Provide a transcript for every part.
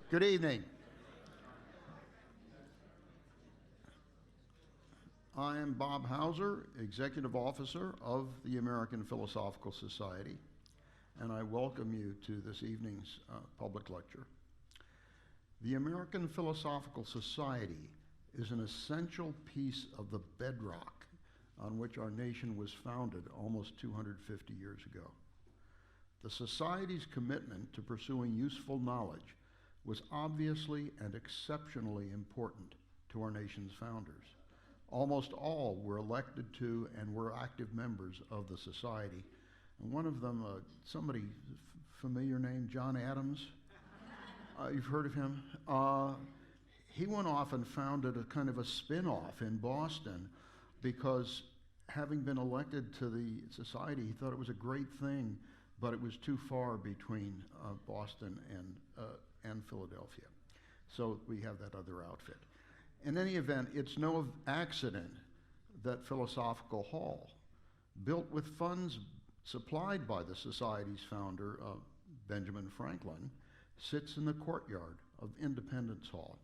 Good evening. I am Bob Hauser, Executive Officer of the American Philosophical Society, and I welcome you to this evening's public lecture. The American Philosophical Society is an essential piece of the bedrock on which our nation was founded almost 250 years ago. The Society's commitment to pursuing useful knowledge was obviously and exceptionally important to our nation's founders. Almost all were elected to and were active members of the Society. And one of them, somebody familiar name, John Adams, you've heard of him? He went off and founded a kind of a spin-off in Boston because having been elected to the Society, he thought it was a great thing, but it was too far between Boston and Philadelphia. So we have that other outfit. In any event, it's no accident that Philosophical Hall, built with funds supplied by the Society's founder, Benjamin Franklin, sits in the courtyard of Independence Hall.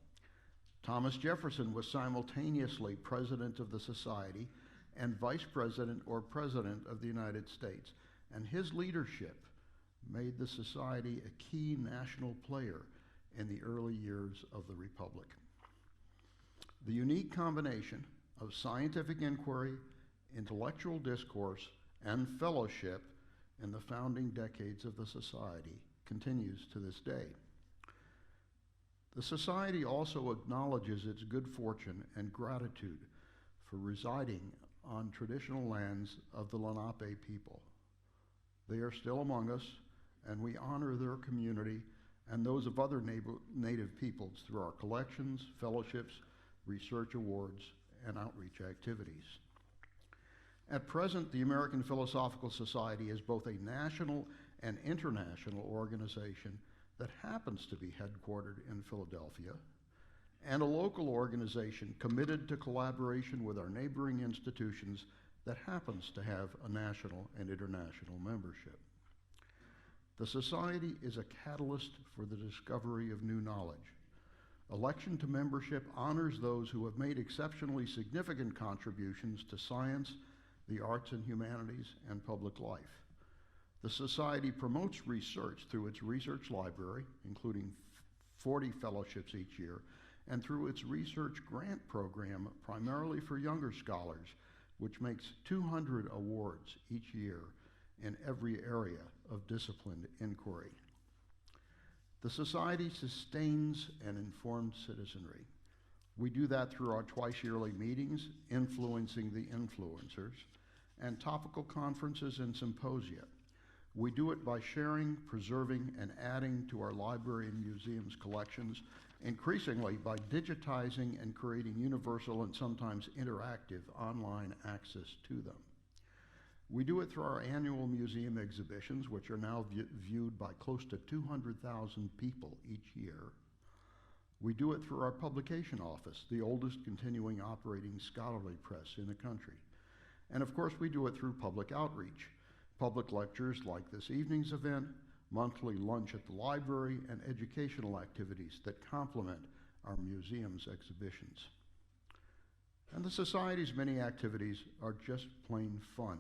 Thomas Jefferson was simultaneously president of the Society and vice president or president of the United States, and his leadership made the Society a key national player in the early years of the Republic. The unique combination of scientific inquiry, intellectual discourse, and fellowship in the founding decades of the Society continues to this day. The Society also acknowledges its good fortune and gratitude for residing on traditional lands of the Lenape people. They are still among us, and we honor their community and those of other native peoples through our collections, fellowships, research awards, and outreach activities. At present, the American Philosophical Society is both a national and international organization that happens to be headquartered in Philadelphia, and a local organization committed to collaboration with our neighboring institutions that happens to have a national and international membership. The Society is a catalyst for the discovery of new knowledge. Election to membership honors those who have made exceptionally significant contributions to science, the arts and humanities, and public life. The Society promotes research through its research library, including 40 fellowships each year, and through its research grant program, primarily for younger scholars, which makes 200 awards each year in every area of disciplined inquiry. The Society sustains and informs citizenry. We do that through our twice-yearly meetings, Influencing the Influencers, and topical conferences and symposia. We do it by sharing, preserving, and adding to our library and museums collections, increasingly by digitizing and creating universal and sometimes interactive online access to them. We do it through our annual museum exhibitions, which are now viewed by close to 200,000 people each year. We do it through our publication office, the oldest continuing operating scholarly press in the country. And of course, we do it through public outreach, public lectures like this evening's event, monthly lunch at the library, and educational activities that complement our museum's exhibitions. And the Society's many activities are just plain fun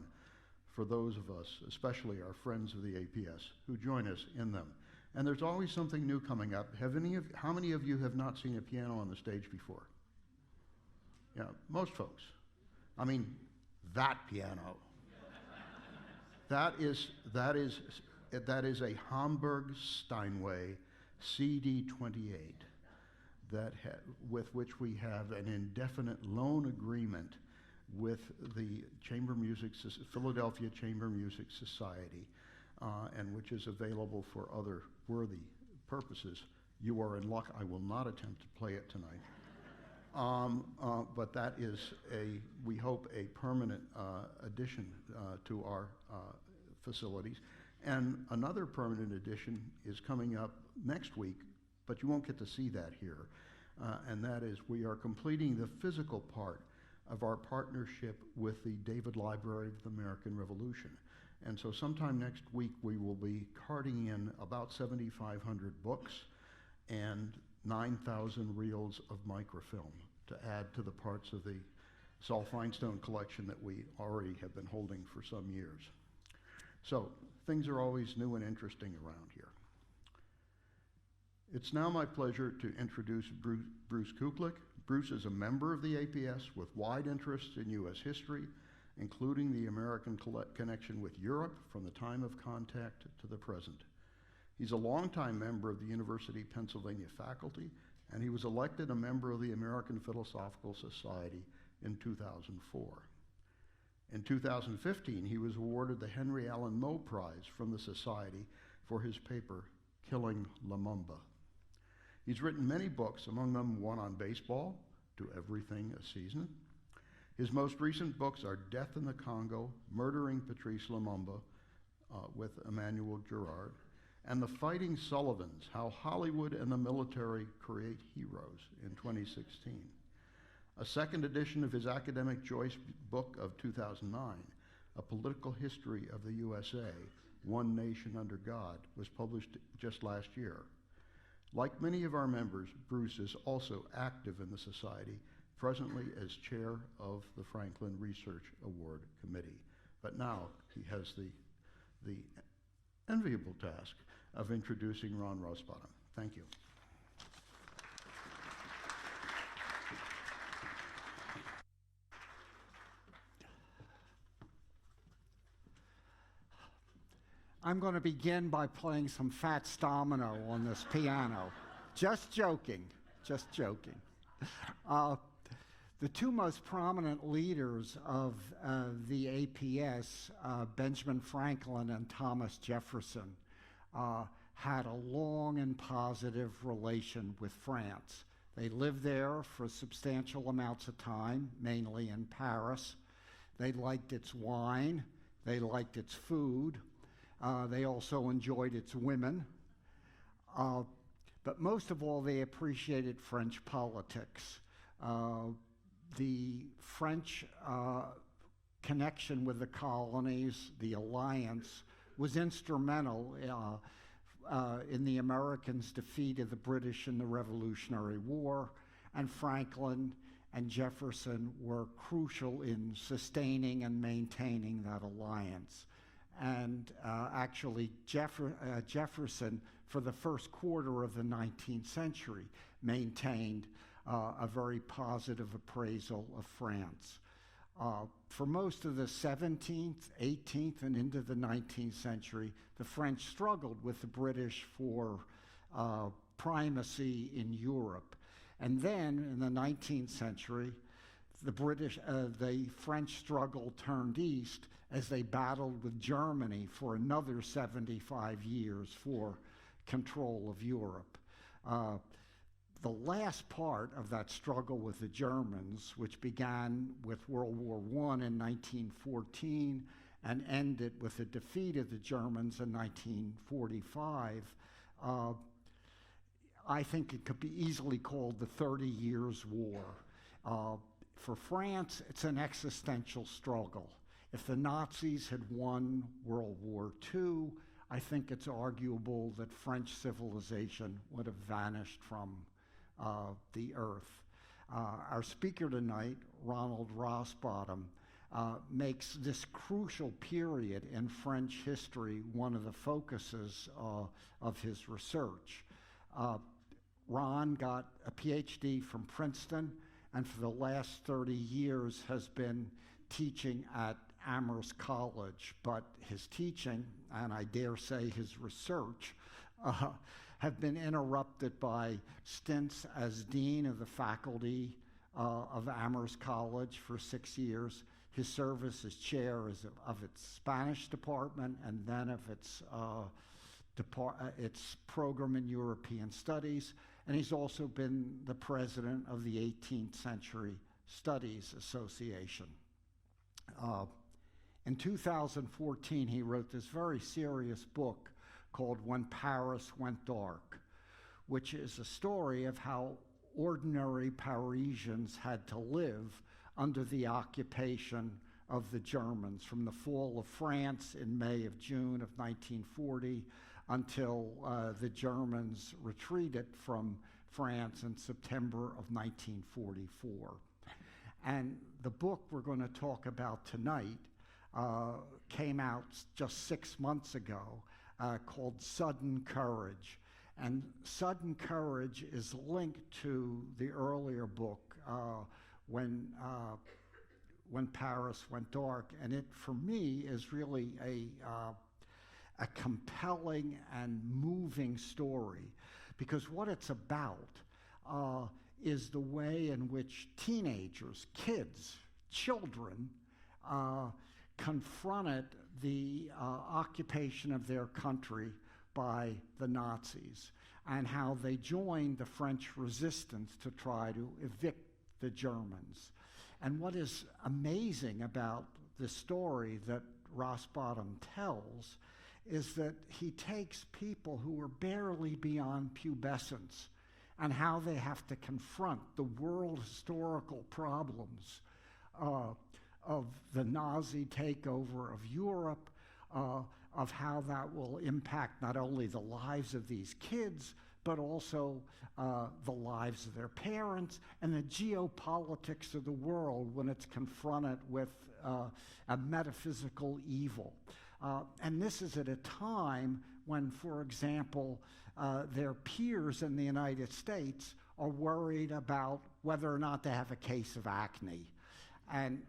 for those of us, especially our friends of the APS, who join us in them. And there's always something new coming up. How many of you have not seen a piano on the stage before? Yeah, most folks. I mean, that piano. That is a Hamburg Steinway CD28 with which we have an indefinite loan agreement with the Philadelphia Chamber Music Society, and which is available for other worthy purposes. You are in luck. I will not attempt to play it tonight. But that is, we hope, a permanent addition to our facilities. And another permanent addition is coming up next week, but you won't get to see that here. And that is, we are completing the physical part of our partnership with the David Library of the American Revolution. And so sometime next week, we will be carting in about 7,500 books and 9,000 reels of microfilm to add to the parts of the Saul Feinstone collection that we already have been holding for some years. So things are always new and interesting around here. It's now my pleasure to introduce Bruce Kuklick. Bruce is a member of the APS with wide interests in U.S. history, including the American connection with Europe from the time of contact to the present. He's a longtime member of the University of Pennsylvania faculty, and he was elected a member of the American Philosophical Society in 2004. In 2015, he was awarded the Henry Allen Moe Prize from the Society for his paper, Killing Lumumba. He's written many books, among them one on baseball, To Everything a Season. His most recent books are Death in the Congo, Murdering Patrice Lumumba with Emmanuel Girard, and The Fighting Sullivans, How Hollywood and the Military Create Heroes in 2016. A second edition of his academic choice book of 2009, A Political History of the USA, One Nation Under God, was published just last year. Like many of our members, Bruce is also active in the Society, presently as chair of the Franklin Research Award Committee. But now he has the enviable task of introducing Ron Rosbottom. Thank you. I'm going to begin by playing some Fats Domino on this piano. Just joking, just joking. The two most prominent leaders of the APS, Benjamin Franklin and Thomas Jefferson, had a long and positive relation with France. They lived there for substantial amounts of time, mainly in Paris. They liked its wine. They liked its food. They also enjoyed its women. But most of all, they appreciated French politics. The French connection with the colonies, the alliance, was instrumental in the Americans' defeat of the British in the Revolutionary War, and Franklin and Jefferson were crucial in sustaining and maintaining that alliance. And actually, Jefferson, for the first quarter of the 19th century, maintained a very positive appraisal of France. For most of the 17th, 18th, and into the 19th century, the French struggled with the British for primacy in Europe. And then, in the 19th century, the French struggle turned east as they battled with Germany for another 75 years for control of Europe. The last part of that struggle with the Germans, which began with World War I in 1914 and ended with the defeat of the Germans in 1945, I think it could be easily called the 30 Years' War. For France, it's an existential struggle. If the Nazis had won World War II, I think it's arguable that French civilization would have vanished from the earth. Our speaker tonight, Ronald Rosbottom, makes this crucial period in French history one of the focuses of his research. Ron got a PhD from Princeton, and for the last 30 years has been teaching at Amherst College, but his teaching, and I dare say his research, have been interrupted by stints as dean of the faculty of Amherst College for 6 years, his service as chair of its Spanish department, and then of its program in European studies, and he's also been the president of the 18th Century Studies Association. In 2014, he wrote this very serious book called When Paris Went Dark, which is a story of how ordinary Parisians had to live under the occupation of the Germans, from the fall of France in May of June of 1940 until the Germans retreated from France in September of 1944. And the book we're going to talk about tonight came out just 6 months ago, called Sudden Courage. And Sudden Courage is linked to the earlier book, when Paris Went Dark, and it, for me, is really a compelling and moving story, because what it's about is the way in which teenagers, kids, children, confronted the occupation of their country by the Nazis, and how they joined the French resistance to try to evict the Germans. And what is amazing about the story that Rosbottom tells is that he takes people who are barely beyond pubescence and how they have to confront the world historical problems of the Nazi takeover of Europe, of how that will impact not only the lives of these kids, but also the lives of their parents and the geopolitics of the world when it's confronted with a metaphysical evil. And this is at a time when, for example, their peers in the United States are worried about whether or not they have a case of acne. And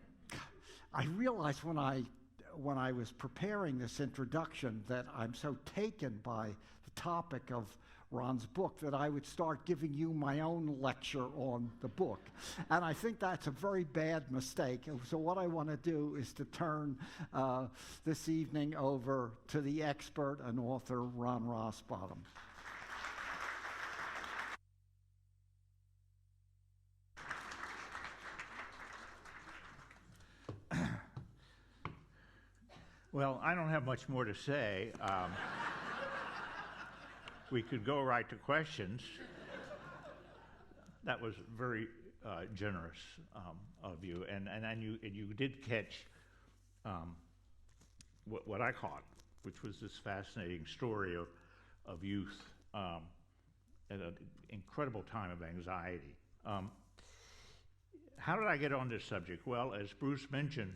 I realized when I was preparing this introduction that I'm so taken by the topic of Ron's book that I would start giving you my own lecture on the book. And I think that's a very bad mistake. So what I want to do is to turn this evening over to the expert and author, Ron Rosbottom. Well, I don't have much more to say. We could go right to questions. That was very generous of you, and you did catch what I caught, which was this fascinating story of youth at an incredible time of anxiety. How did I get on this subject? Well, as Bruce mentioned,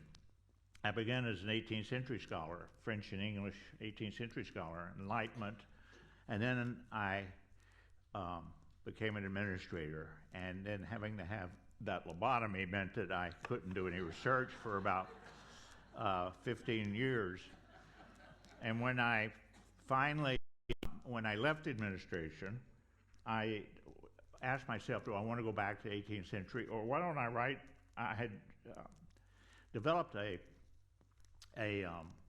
I began as an 18th century scholar, French and English 18th century scholar, Enlightenment, and then I became an administrator, and then having to have that lobotomy meant that I couldn't do any research for about 15 years. And when I left administration, I asked myself, do I want to go back to 18th century, or why don't I write? I had developed a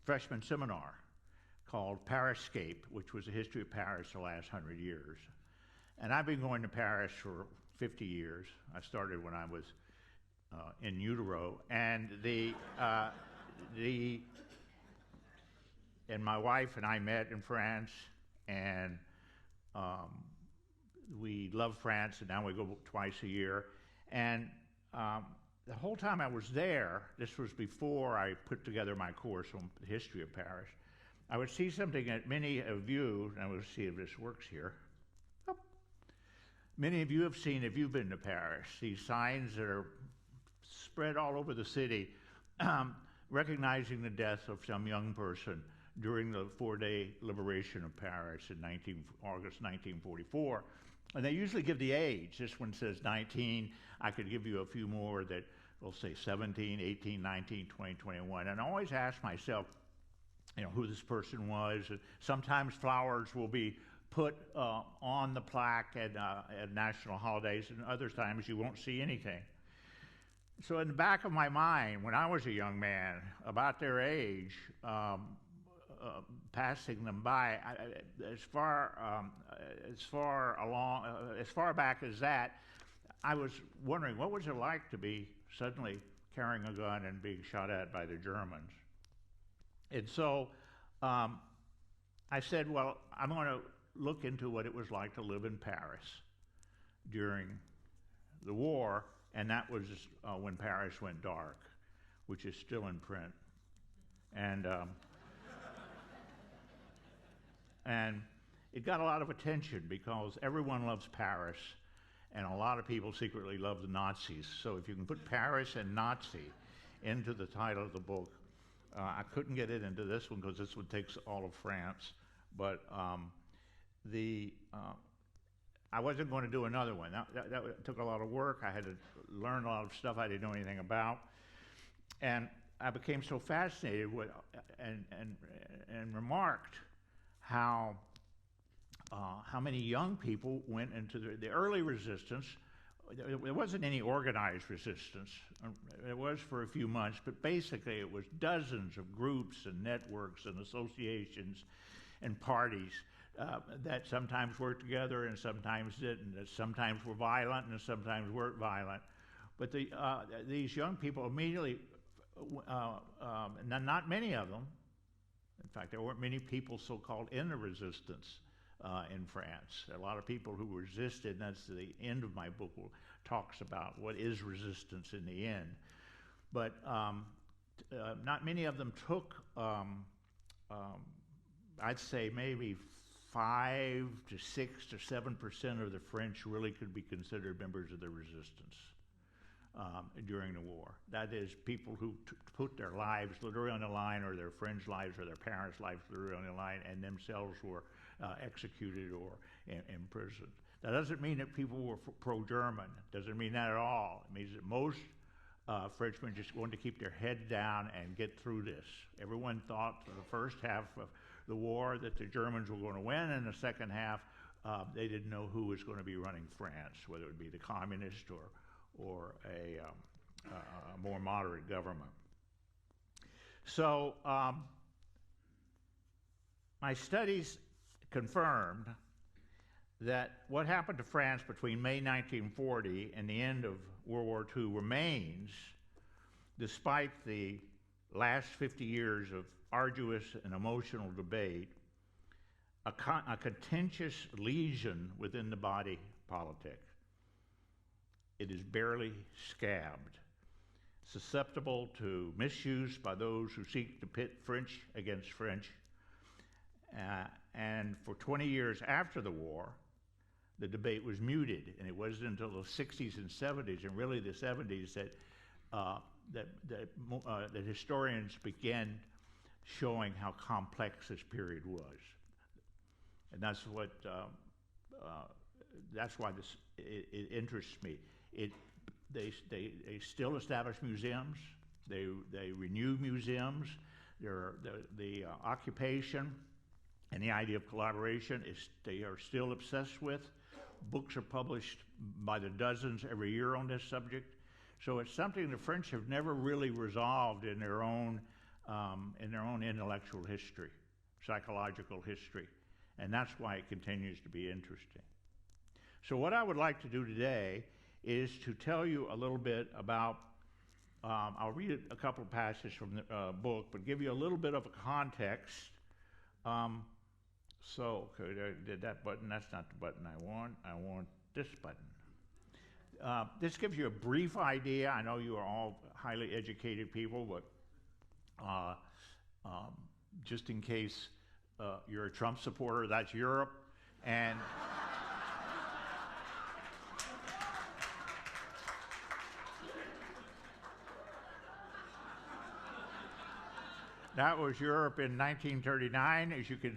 freshman seminar called Pariscape, which was a history of Paris the last 100 years. And I've been going to Paris for 50 years. I started when I was in utero, and and my wife and I met in France, and we love France, and now we go twice a year. And the whole time I was there, this was before I put together my course on the history of Paris, I would see something that many of you, and I will see if this works here. Oh. Many of you have seen, if you've been to Paris, these signs that are spread all over the city, recognizing the death of some young person during the four-day liberation of Paris in August 1944. And they usually give the age. This one says 19. I could give you a few more that will say 17, 18, 19, 20, 21. And I always ask myself, who this person was. Sometimes flowers will be put on the plaque at national holidays, and other times you won't see anything. So in the back of my mind, when I was a young man, about their age, passing them by, as far back as that, I was wondering, what was it like to be suddenly carrying a gun and being shot at by the Germans? And so I said, well, I'm going to look into what it was like to live in Paris during the war, and that was when Paris Went Dark, which is still in print. And And it got a lot of attention because everyone loves Paris, and a lot of people secretly love the Nazis. So if you can put Paris and Nazi into the title of the book, I couldn't get it into this one because this one takes all of France. But I wasn't going to do another one. That took a lot of work. I had to learn a lot of stuff I didn't know anything about. And I became so fascinated with and remarked how many young people went into the early resistance. There wasn't any organized resistance. It was for a few months, but basically it was dozens of groups and networks and associations and parties that sometimes worked together and sometimes didn't, that sometimes were violent and sometimes weren't violent. But these young people immediately, not many of them, in fact, there weren't many people so-called in the resistance in France. A lot of people who resisted, and that's the end of my book, talks about what is resistance in the end. But not many of them took, I'd say maybe 5 to 6 to 7% of the French really could be considered members of the resistance during the war. That is, people who put their lives literally on the line, or their friends' lives, or their parents' lives literally on the line, and themselves were executed or imprisoned. That doesn't mean that people were pro-German. Doesn't mean that at all. It means that most Frenchmen just wanted to keep their head down and get through this. Everyone thought for the first half of the war that the Germans were going to win, and the second half they didn't know who was going to be running France, whether it would be the communist or a more moderate government. So my studies confirmed that what happened to France between May 1940 and the end of World War II remains, despite the last 50 years of arduous and emotional debate, a contentious lesion within the body politic. It is barely scabbed, susceptible to misuse by those who seek to pit French against French. And for 20 years after the war, the debate was muted, and it wasn't until the 60s and 70s, and really the 70s, that historians began showing how complex this period was. And that's what that's why it interests me. They still establish museums. They renew museums. The occupation and the idea of collaboration they are still obsessed with. Books are published by the dozens every year on this subject. So it's something the French have never really resolved in their own intellectual history, psychological history, and that's why it continues to be interesting. So what I would like to do today is to tell you a little bit about, I'll read a couple of passages from the book, but give you a little bit of a context. So, okay, I did that button. That's not the button I want. I want this button. This gives you a brief idea. I know you are all highly educated people, but just in case you're a Trump supporter, that's Europe. And that was Europe in 1939. As you can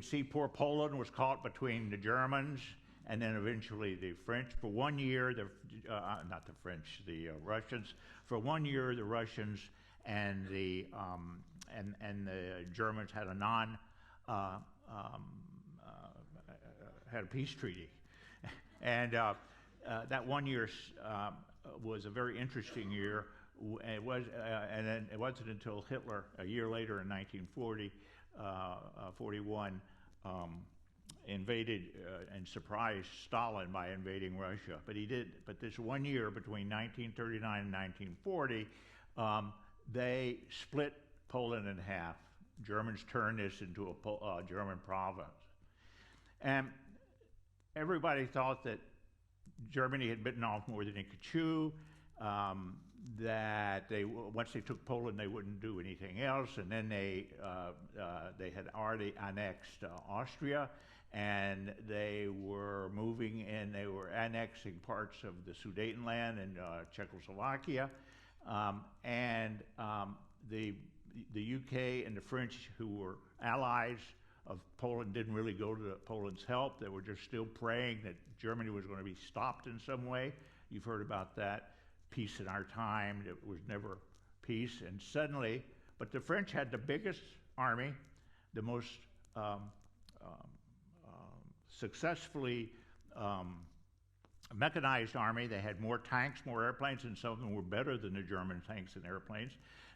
see, poor Poland was caught between the Germans and then eventually the French. For 1 year, not the French, the Russians. For 1 year, the Russians and the Germans had had a peace treaty, and that 1 year was a very interesting year. It was, and then it wasn't until Hitler, a year later in 1941, invaded and surprised Stalin by invading Russia. But he did. But this 1 year between 1939 and 1940, they split Poland in half. Germans turned this into a German province, and everybody thought that Germany had bitten off more than it could chew. that once they took Poland, they wouldn't do anything else, and then they had already annexed Austria, and they were moving in. They were annexing parts of the Sudetenland and Czechoslovakia, and the UK and the French, who were allies of Poland, didn't really go to Poland's help. They were just still praying that Germany was going to be stopped in some way. You've heard about that. Peace in our time. It was never peace. And suddenly, but the French had the biggest army, the most successfully mechanized army. They had more tanks, more airplanes, and some of them were better than the German tanks and airplanes.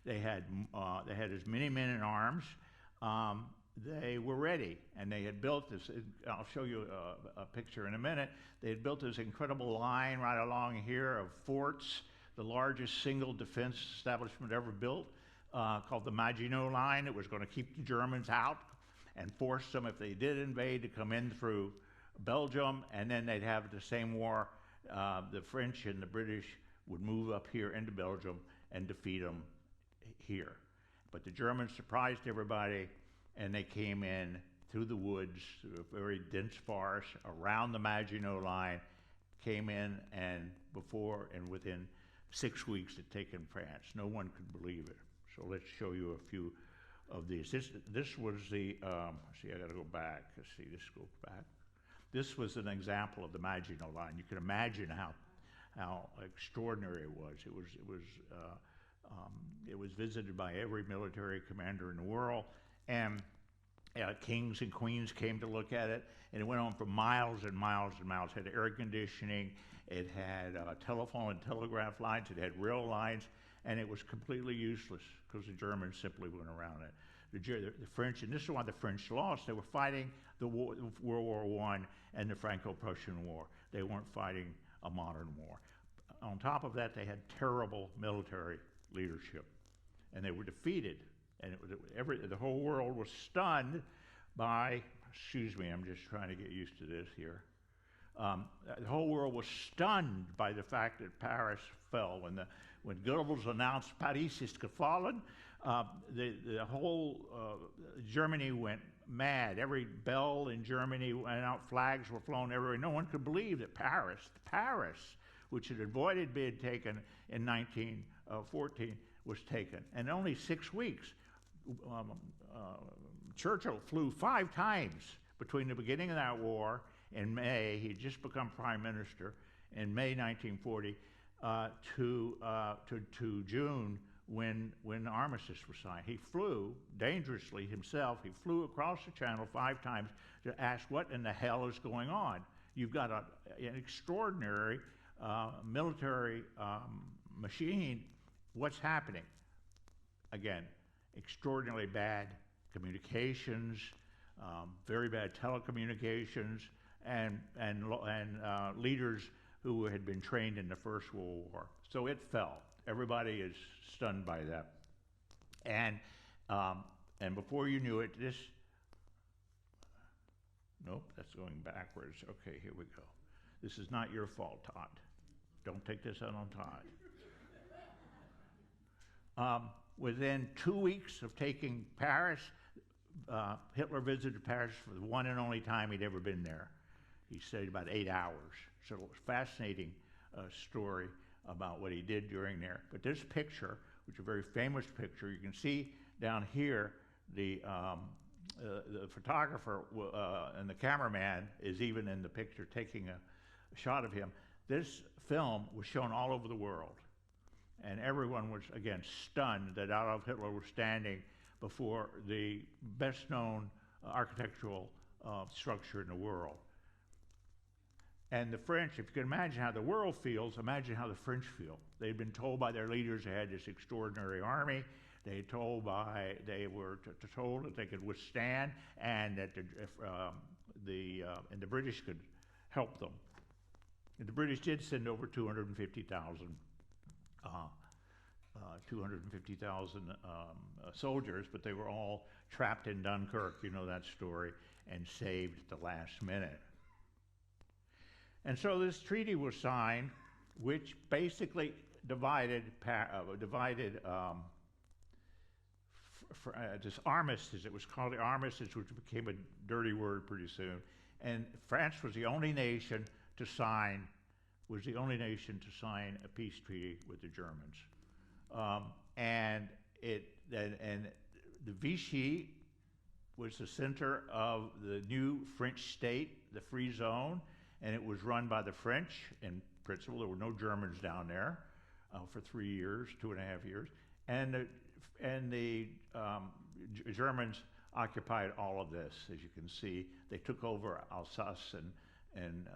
They had as many men in arms. They were ready, and they had built this. I'll show you a picture in a minute. They had built this incredible line right along here of forts, the largest single defense establishment ever built, called the Maginot Line. It was going to keep the Germans out and force them, if they did invade, to come in through Belgium, and then they'd have the same war. The French and the British would move up here into Belgium and defeat them here. But the Germans surprised everybody, and they came in through the woods, through a very dense forest, around the Maginot Line, came in, and within 6 weeks had taken France. No one could believe it. So let's show you a few of these. This was the, see, I gotta go back. Let's see, this goes back. This was an example of the Maginot Line. You can imagine how extraordinary it was. It was visited by every military commander in the world, and kings and queens came to look at it, and it went on for miles and miles and miles. It had air conditioning, it had telephone and telegraph lines, it had rail lines, and it was completely useless because the Germans simply went around it. The French, and this is why the French lost, they were fighting the World War I and the Franco-Prussian War. They weren't fighting a modern war. On top of that, they had terrible military leadership, and they were defeated. And the whole world was stunned by, excuse me, I'm just trying to get used to this here. The whole world was stunned by the fact that Paris fell. When Goebbels announced Paris is gefallen, the whole Germany went mad. Every bell in Germany went out, flags were flown everywhere. No one could believe that Paris, which had avoided being taken in 1914, was taken. And in only 6 weeks, Churchill flew 5 times between the beginning of that war in May. He'd just become prime minister in May 1940 to June when the armistice was signed. He flew dangerously himself. He flew across the channel 5 times to ask what in the hell is going on. You've got an extraordinary military machine. What's happening? Again, extraordinarily bad communications, very bad telecommunications, and leaders who had been trained in the First World War. So it fell. Everybody is stunned by that. And before you knew it, nope, that's going backwards. Okay, here we go. This is not your fault, Todd. Don't take this out on Todd. Within 2 weeks of taking Paris, Hitler visited Paris for the one and only time he'd ever been there. He stayed about 8 hours. So it was a fascinating story about what he did during there. But this picture, which is a very famous picture, you can see down here the photographer and the cameraman is even in the picture taking a shot of him. This film was shown all over the world. And everyone was, again, stunned that Adolf Hitler was standing before the best-known architectural structure in the world. And the French, if you can imagine how the world feels, imagine how the French feel. They'd been told by their leaders they had this extraordinary army. They were told that they could withstand, and that the British could help them. And the British did send over 250,000 soldiers, but they were all trapped in Dunkirk, you know that story, and saved at the last minute. And so this treaty was signed, which basically this armistice. It was called the armistice, which became a dirty word pretty soon. And France was the only nation to sign a peace treaty with the Germans. And the Vichy was the center of the new French state, the Free Zone, and it was run by the French. In principle, there were no Germans down there for 3 years, 2.5 years, and the Germans occupied all of this. As you can see, they took over Alsace and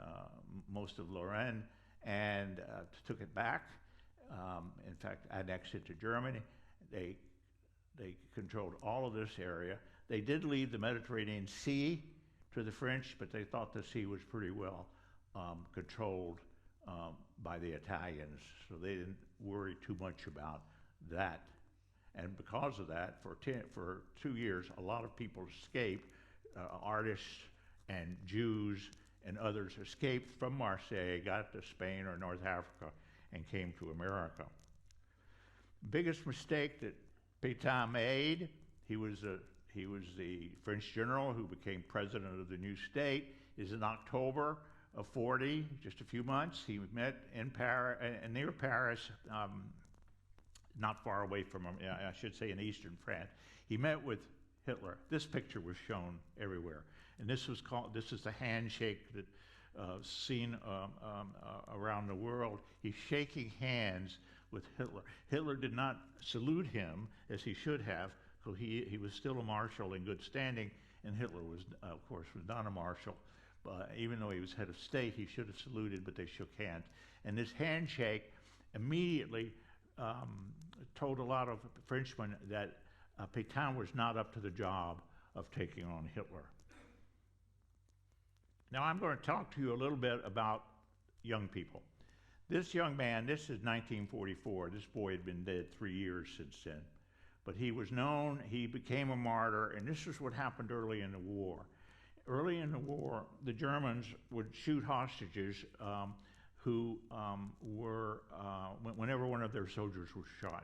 most of Lorraine and took it back. In fact, annexed it to Germany. They controlled all of this area. They did leave the Mediterranean Sea to the French, but they thought the sea was pretty well controlled by the Italians, so they didn't worry too much about that. And because of that, for 2 years, a lot of people escaped. Artists and Jews and others escaped from Marseille, got to Spain or North Africa, and came to America. Biggest mistake that Pétain made, he was the French general who became president of the new state, is in October of 40, just a few months. He met in Paris, near Paris, not far away from him, I should say in eastern France. He met with Hitler. This picture was shown everywhere. And this is the handshake that seen around the world. He's shaking hands with Hitler. Hitler did not salute him as he should have, so he was still a marshal in good standing, and Hitler was, of course, was not a marshal. Even though he was head of state, he should have saluted, but they shook hands. And this handshake immediately told a lot of Frenchmen that Pétain was not up to the job of taking on Hitler. Now I'm going to talk to you a little bit about young people. This young man, this is 1944. This boy had been dead 3 years since then. But he was known, he became a martyr, and this is what happened early in the war. Early in the war, the Germans would shoot hostages who were, whenever one of their soldiers was shot.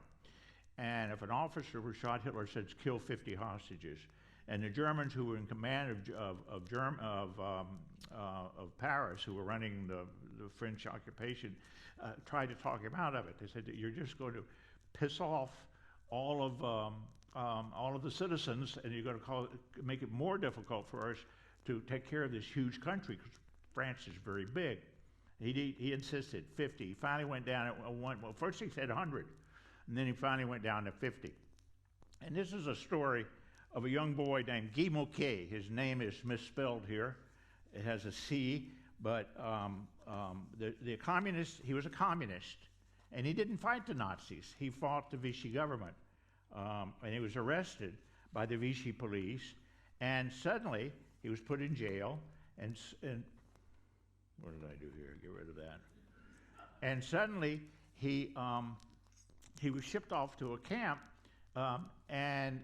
And if an officer was shot, Hitler said, kill 50 hostages. And the Germans who were in command of Paris, who were running the French occupation, tried to talk him out of it. They said that you're just going to piss off all of the citizens, and you're going to make it more difficult for us to take care of this huge country, because France is very big. He insisted 50. He finally went down at one. Well, first he said 100, and then he finally went down to 50. And this is a story of a young boy named Guy Moquet. His name is misspelled here. It has a C, but the communist, he was a communist, and he didn't fight the Nazis. He fought the Vichy government, and he was arrested by the Vichy police, and suddenly he was put in jail, and what did I do here? Get rid of that. And suddenly he was shipped off to a camp, and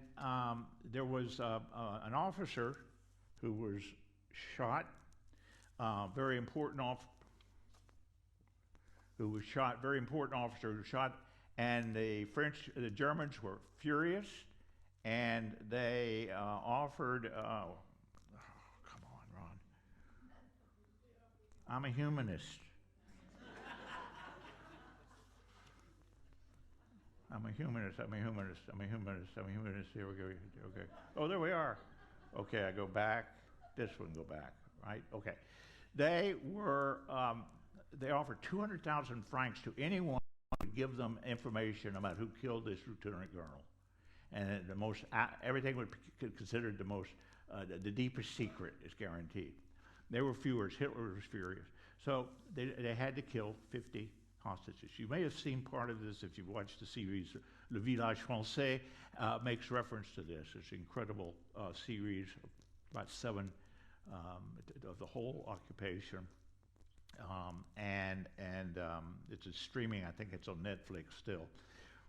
there was an officer who was shot, very important officer who was shot, and the Germans were furious, and they offered, come on, Ron. I'm a humanist. I'm a humanist. Here we go. Okay. Oh, there we are. Okay, I go back. This one go back, right? Okay. They offered 200,000 francs to anyone who would give them information about who killed this lieutenant colonel. And everything would be considered the deepest secret is guaranteed. They were furious. Hitler was furious. So they had to kill 50 hostages. You may have seen part of this if you've watched the series Le Village Français. Makes reference to this. It's an incredible series, about 7 of the whole occupation, and it's streaming. I think it's on Netflix still.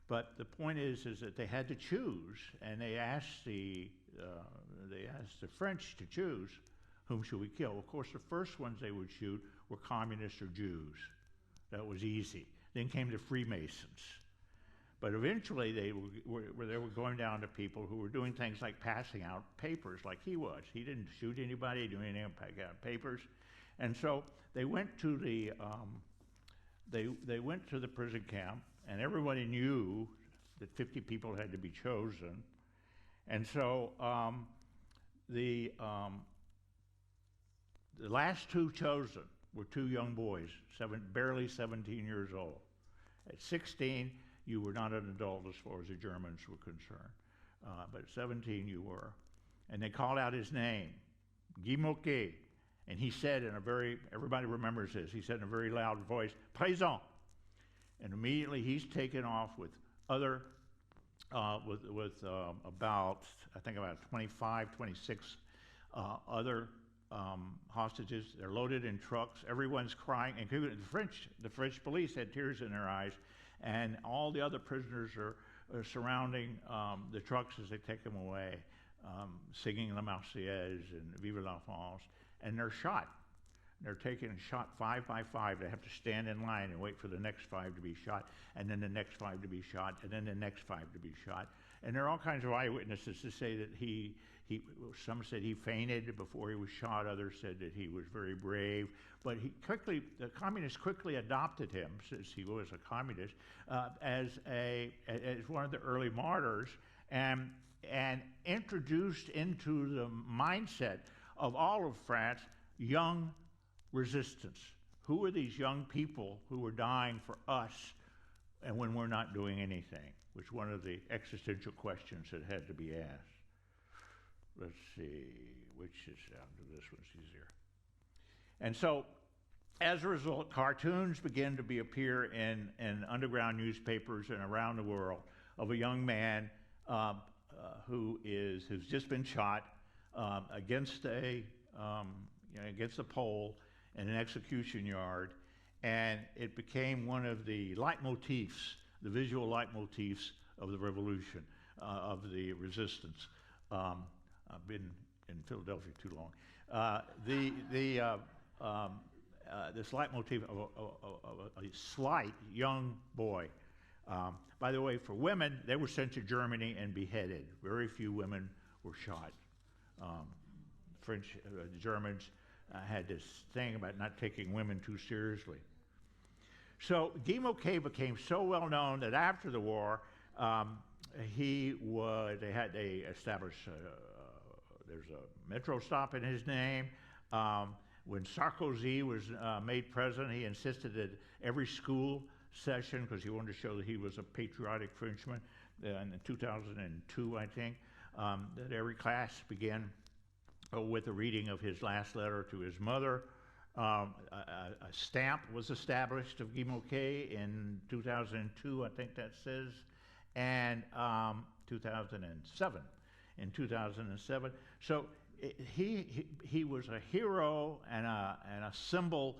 But the point is that they had to choose, and they asked the French to choose whom should we kill. Of course, the first ones they would shoot were communists or Jews. That was easy. Then came the Freemasons. But eventually they were going down to people who were doing things like passing out papers like he was. He didn't shoot anybody, do anything, pass out papers. And so they went to the they went to the prison camp, and everybody knew that 50 people had to be chosen. And so the last two chosen were two young boys, barely 17 years old. At 16, you were not an adult as far as the Germans were concerned. But at 17, you were. And they called out his name, Guy Moquet. And he said in a very, everybody remembers this, he said in a very loud voice, Présent. And immediately he's taken off with other, about, I think about 25, 26 other hostages. They're loaded in trucks. Everyone's crying, including the French police had tears in their eyes, and all the other prisoners are surrounding the trucks as they take them away, singing La Marseillaise and Vive la France, and they're shot. They're taken and shot 5 by 5. They have to stand in line and wait for the next 5 to be shot, and then the next 5 to be shot, and then the next 5 to be shot. And there are all kinds of eyewitnesses to say that some said he fainted before he was shot, others said that he was very brave, but the communists quickly adopted him, since he was a communist, as one of the early martyrs, and introduced into the mindset of all of France young resistance. Who are these young people who are dying for us, and when we're not doing anything? Was one of the existential questions that had to be asked. Let's see, which is this one's easier. And so, as a result, cartoons began to appear in underground newspapers and around the world of a young man who's just been shot against a pole in an execution yard, and it became one of the leitmotifs, the visual leitmotifs of the revolution, of the resistance. I've been in Philadelphia too long. This leitmotif of a slight young boy. By the way, for women, they were sent to Germany and beheaded. Very few women were shot. The Germans had this thing about not taking women too seriously. So Guy Moquet became so well known that after the war, they established there's a metro stop in his name. When Sarkozy was made president, he insisted that every school session, because he wanted to show that he was a patriotic Frenchman, in 2002, I think, that every class began with a reading of his last letter to his mother. A stamp was established of Guy Moquet in 2002, I think that says, and 2007. In 2007, so he was a hero and a symbol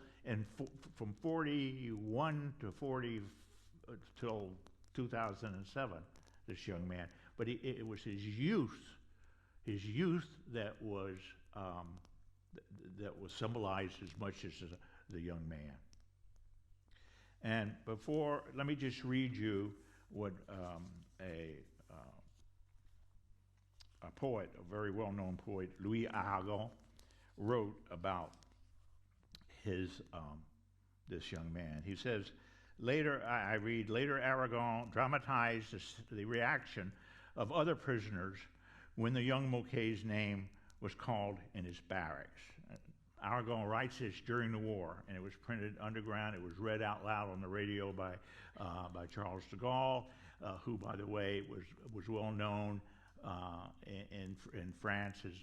from 41 to 40 till 2007. This young man, but it was his youth that was symbolized as much as the young man. And let me just read you what a poet, a very well-known poet, Louis Aragon, wrote about this young man. He says, later Aragon dramatized the reaction of other prisoners when the young Moquet's name was called in his barracks. Aragon writes this during the war, and it was printed underground. It was read out loud on the radio by Charles de Gaulle, who, by the way, was well known in France as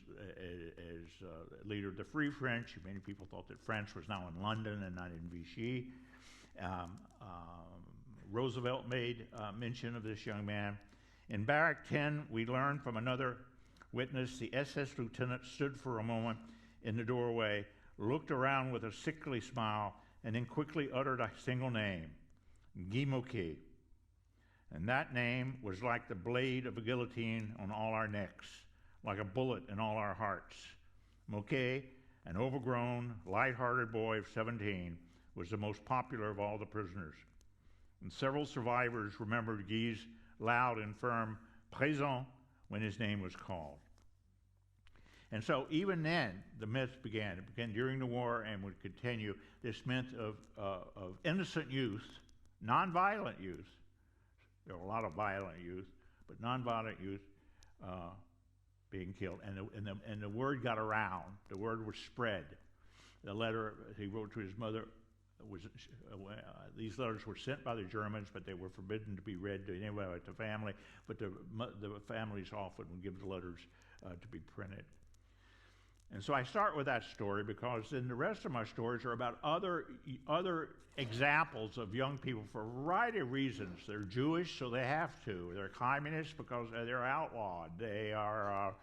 leader of the Free French. Many people thought that France was now in London and not in Vichy. Roosevelt made mention of this young man. In Barrack 10, we learned from another witness, the SS lieutenant stood for a moment in the doorway, looked around with a sickly smile, and then quickly uttered a single name, Guy Moquet. And that name was like the blade of a guillotine on all our necks, like a bullet in all our hearts. Moquet, an overgrown, light-hearted boy of 17, was the most popular of all the prisoners. And several survivors remembered Guy's loud and firm présent when his name was called. And so even then, the myth began. It began during the war and would continue. This myth of innocent youth, nonviolent youth. There were a lot of violent youth, but nonviolent youth being killed. And the word got around. The word was spread. The letter he wrote to his mother was, these letters were sent by the Germans, but they were forbidden to be read to anyone at the family. But the families often would give the letters to be printed. And so I start with that story because then the rest of my stories are about other examples of young people for a variety of reasons. They're Jewish, so they have to. They're communists because they're outlawed. They are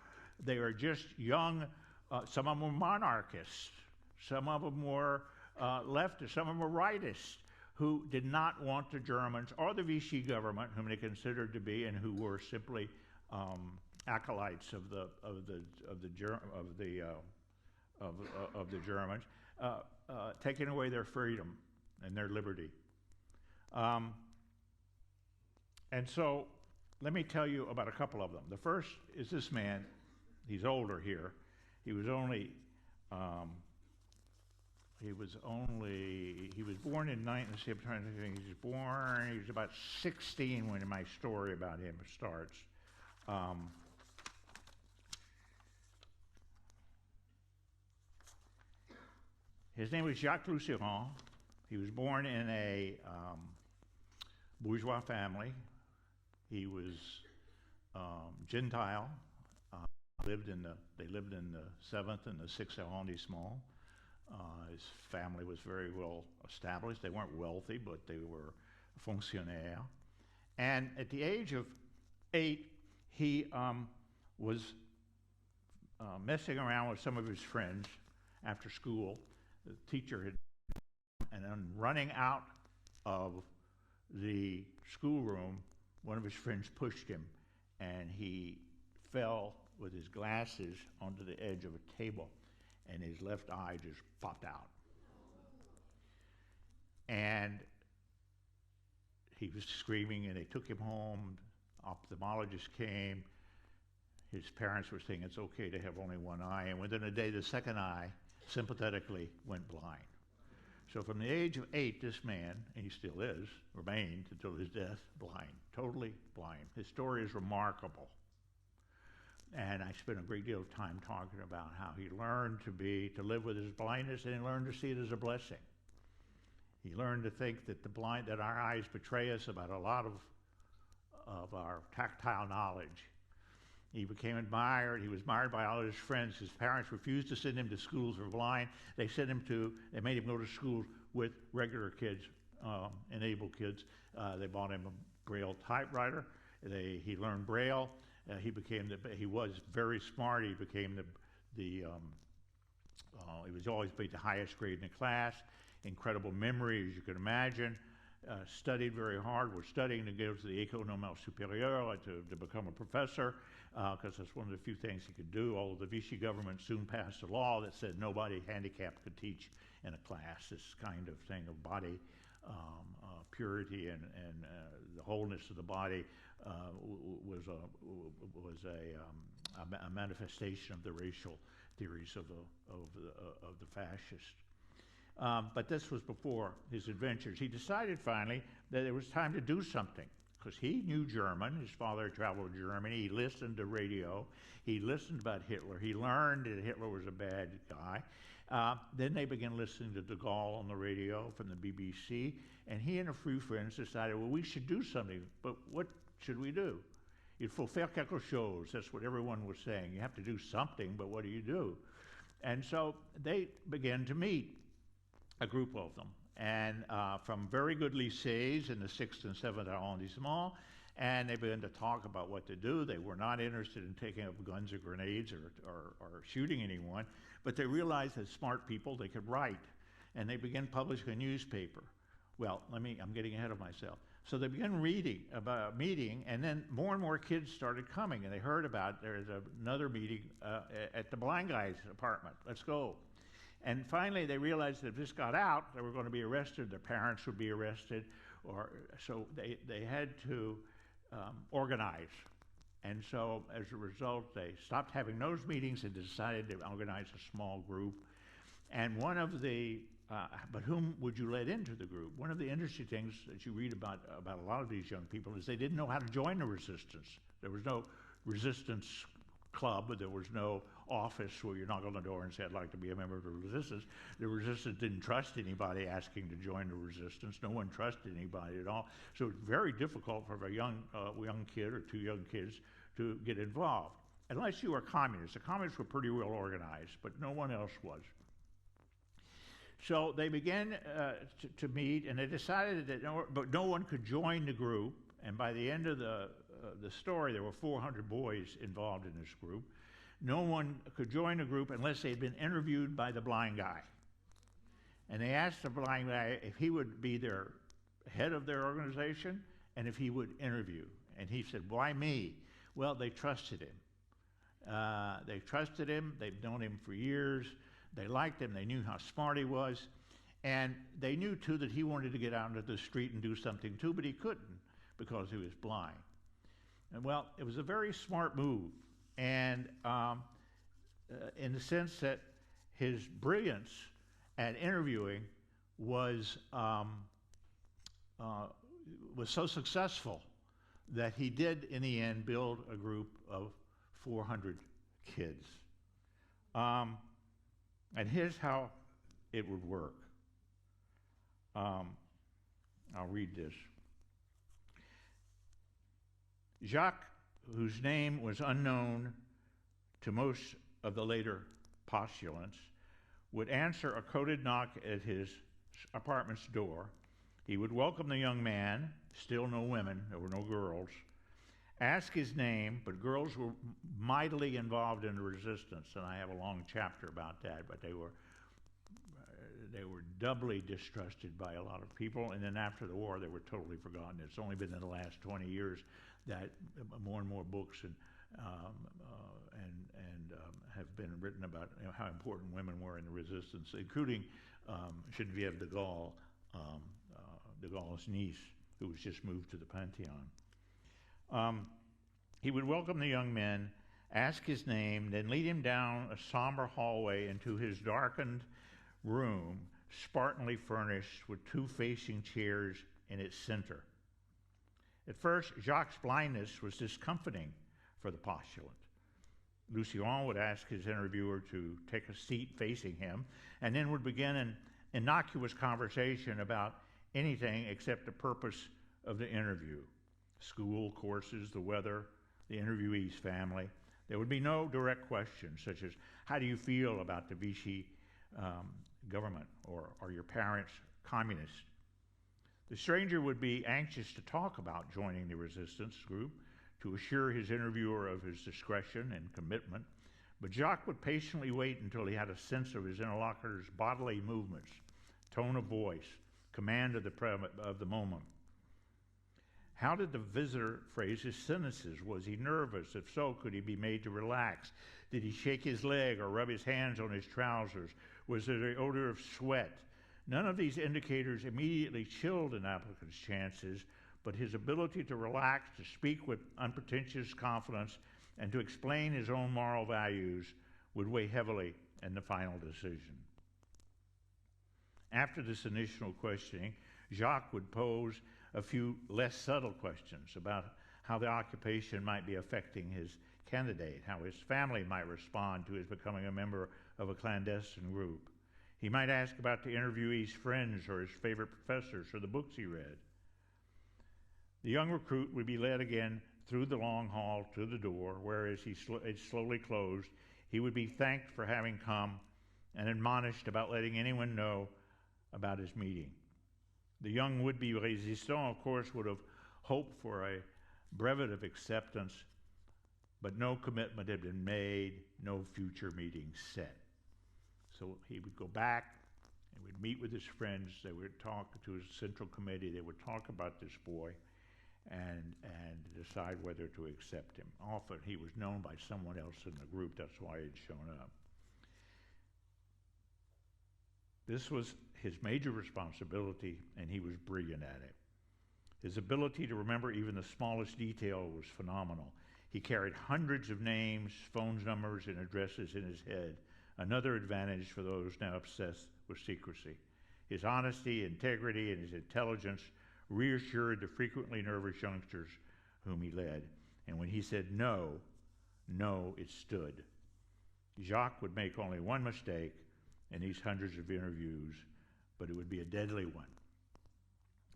just young. Some of them were monarchists. Some of them were leftists. Some of them were rightists who did not want the Germans or the Vichy government, whom they considered to be, and who were simply acolytes of the Germans, taking away their freedom and their liberty. And so let me tell you about a couple of them. The first is this man. He's older here. He was born in he was about 16 when my story about him starts. His name was Jacques Lucien. He was born in a bourgeois family. He was Gentile. They lived in the 7th and the 6th arrondissement. His family was very well established. They weren't wealthy, but they were fonctionnaires. And at the age of 8, he was messing around with some of his friends after school. The teacher had, and then running out of the schoolroom, one of his friends pushed him, and he fell with his glasses onto the edge of a table, and his left eye just popped out. And he was screaming, and they took him home. Ophthalmologist came. His parents were saying it's okay to have only one eye, and within a day, the second eye sympathetically went blind. So from the age of 8, this man, and he still is, remained until his death, blind, totally blind. His story is remarkable. And I spent a great deal of time talking about how he learned to live with his blindness, and he learned to see it as a blessing. He learned to think that that our eyes betray us about a lot of our tactile knowledge. He became admired. He was admired by all his friends. His parents refused to send him to schools for blind. They made him go to schools with regular kids, enabled kids. They bought him a Braille typewriter. He learned Braille. He was very smart. He became he was always the highest grade in the class. Incredible memory, as you can imagine. Studied very hard. Was studying to go to the École Normale Supérieure to become a professor, because that's one of the few things he could do. Although the Vichy government soon passed a law that said nobody handicapped could teach in a class. This kind of thing of body purity and the wholeness of the body was a manifestation of the racial theories of the fascists. But this was before his adventures. He decided finally that it was time to do something, because he knew German. His father traveled to Germany. He listened to radio. He listened about Hitler. He learned that Hitler was a bad guy. Then they began listening to de Gaulle on the radio from the BBC, and he and a few friends decided, well, we should do something, but what should we do? Il faut faire quelque chose. That's what everyone was saying. You have to do something, but what do you do? And so they began to meet, a group of them, and from very good lycées in the 6th and 7th arrondissement, and they began to talk about what to do. They were not interested in taking up guns or grenades or shooting anyone, but they realized as smart people they could write, and they began publishing a newspaper. Well, I'm getting ahead of myself. So they began reading about a meeting, and then more and more kids started coming, and they heard about there's another meeting at the blind guy's apartment. Let's go. And finally, they realized that if this got out, they were going to be arrested, their parents would be arrested, So they had to organize. And so as a result, they stopped having those meetings and decided to organize a small group. And one of the, but whom would you let into the group? One of the interesting things that you read about a lot of these young people is they didn't know how to join the resistance. There was no resistance club, there was no office where you knock on the door and say, I'd like to be a member of the resistance. The resistance didn't trust anybody asking to join the resistance. No one trusted anybody at all. So it's very difficult for a young kid or two young kids to get involved, unless you were communists. The communists were pretty well organized, but no one else was. So they began to meet, and they decided that no one could join the group. And by the end of the story, there were 400 boys involved in this group. No one could join the group unless they had been interviewed by the blind guy. And they asked the blind guy if he would be their head of their organization and if he would interview. And he said, why me? Well, they trusted him. They trusted him. They've known him for years. They liked him. They knew how smart he was. And they knew, too, that he wanted to get out into the street and do something, too, but he couldn't because he was blind. And, well, it was a very smart move. And in the sense that his brilliance at interviewing was so successful that he did, in the end, build a group of 400 kids. And here's how it would work. I'll read this. Jacques, whose name was unknown to most of the later postulants, would answer a coded knock at his apartment's door. He would welcome the young man, still no women, there were no girls, ask his name, but girls were mightily involved in the resistance, and I have a long chapter about that, but they were doubly distrusted by a lot of people, and then after the war, they were totally forgotten. It's only been in the last 20 years that more and more books and have been written about how important women were in the resistance, including Geneviève de Gaulle, de Gaulle's niece, who was just moved to the Pantheon. He would welcome the young men, ask his name, then lead him down a somber hallway into his darkened room, spartanly furnished with two facing chairs in its center. At first, Jacques' blindness was discomforting for the postulant. Lucien would ask his interviewer to take a seat facing him, and then would begin an innocuous conversation about anything except the purpose of the interview. School, courses, the weather, the interviewee's family. There would be no direct questions, such as, how do you feel about the Vichy government, or are your parents communist? The stranger would be anxious to talk about joining the resistance group, to assure his interviewer of his discretion and commitment, but Jacques would patiently wait until he had a sense of his interlocutor's bodily movements, tone of voice, command of the moment. How did the visitor phrase his sentences? Was he nervous? If so, could he be made to relax? Did he shake his leg or rub his hands on his trousers? Was there the odor of sweat? None of these indicators immediately chilled an applicant's chances, but his ability to relax, to speak with unpretentious confidence, and to explain his own moral values would weigh heavily in the final decision. After this initial questioning, Jacques would pose a few less subtle questions about how the occupation might be affecting his candidate, how his family might respond to his becoming a member of a clandestine group. He might ask about the interviewee's friends or his favorite professors or the books he read. The young recruit would be led again through the long hall to the door, where as it slowly closed, he would be thanked for having come and admonished about letting anyone know about his meeting. The young would-be résistant, of course, would have hoped for a brevet of acceptance, but no commitment had been made, no future meeting set. So he would go back and would meet with his friends. They would talk to his central committee. They would talk about this boy and decide whether to accept him. Often he was known by someone else in the group. That's why he had shown up. This was his major responsibility, and he was brilliant at it. His ability to remember even the smallest detail was phenomenal. He carried hundreds of names, phone numbers, and addresses in his head, another advantage for those now obsessed with secrecy. His honesty, integrity, and his intelligence reassured the frequently nervous youngsters whom he led. And when he said no, no, it stood. Jacques would make only one mistake in these hundreds of interviews, but it would be a deadly one.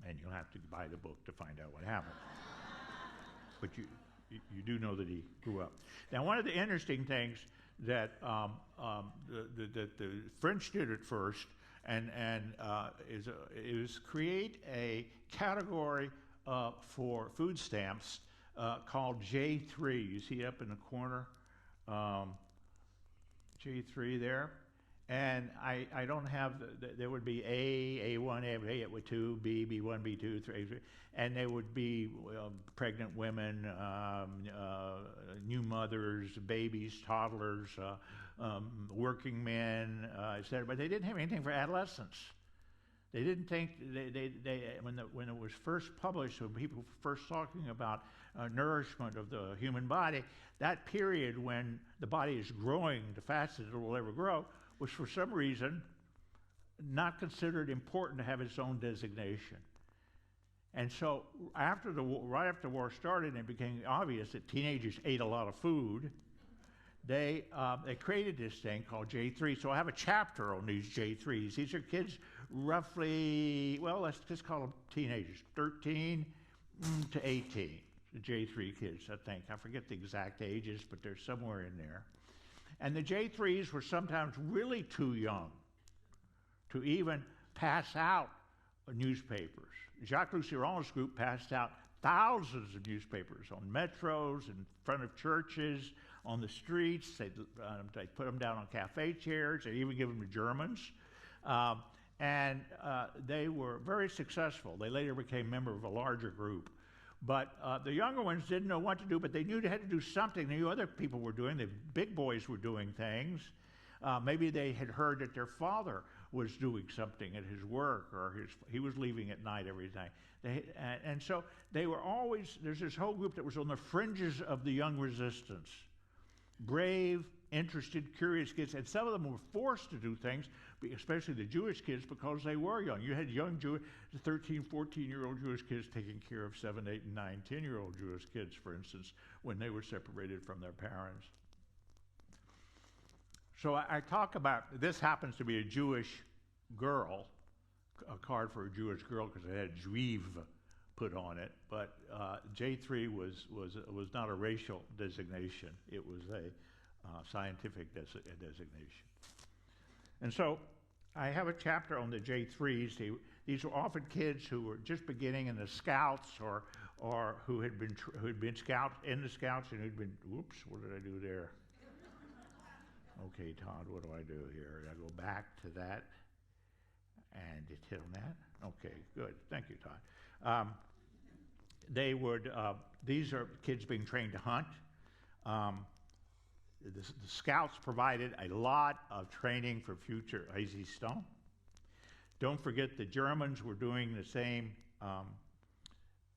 And you'll have to buy the book to find out what happened. But you do know that he grew up. Now, one of the interesting things that the French did at first is create a category for food stamps called J3. You see up in the corner, J3 there. And I don't have, there would be A, A1, A2, B, B1, B2, 3, and they would be pregnant women, new mothers, babies, toddlers, working men, etc. But they didn't have anything for adolescents. They didn't think, when it was first published, when people were first talking about nourishment of the human body, that period when the body is growing the fastest it will ever grow, was for some reason not considered important to have its own designation. And so right after the war started and it became obvious that teenagers ate a lot of food, they created this thing called J3. So I have a chapter on these J3s. These are kids roughly, well, let's just call them teenagers, 13 to 18, the J3 kids, I think. I forget the exact ages, but they're somewhere in there. And the J3s were sometimes really too young to even pass out newspapers. Jacques-Lucy Ronald's group passed out thousands of newspapers on metros, in front of churches, on the streets. They'd put them down on cafe chairs. They'd even give them to Germans. They were very successful. They later became members of a larger group. But the younger ones didn't know what to do, but they knew they had to do something. They knew other people were doing. The big boys were doing things. Maybe they had heard that their father was doing something at his work, or he was leaving at night every night. And so they were always, there's this whole group that was on the fringes of the young resistance. Brave, interested, curious kids, and some of them were forced to do things, especially the Jewish kids, because they were young. You had young Jewish, 13, 14-year-old Jewish kids taking care of 7, 8, and 9, 10-year-old Jewish kids, for instance, when they were separated from their parents. So I talk about, this happens to be a Jewish girl, a card for a Jewish girl because it had Juive put on it, but J3 was not a racial designation. It was a scientific designation. And so I have a chapter on the J3s. These were often kids who were just beginning in the Scouts, or who had been scouts in the Scouts and who'd been, whoops, what did I do there? Okay, Todd, what do I do here? I go back to that and just hit on that. Okay, good. Thank you, Todd. These are kids being trained to hunt. The Scouts provided a lot of training for future résistants. Don't forget the Germans were doing the same.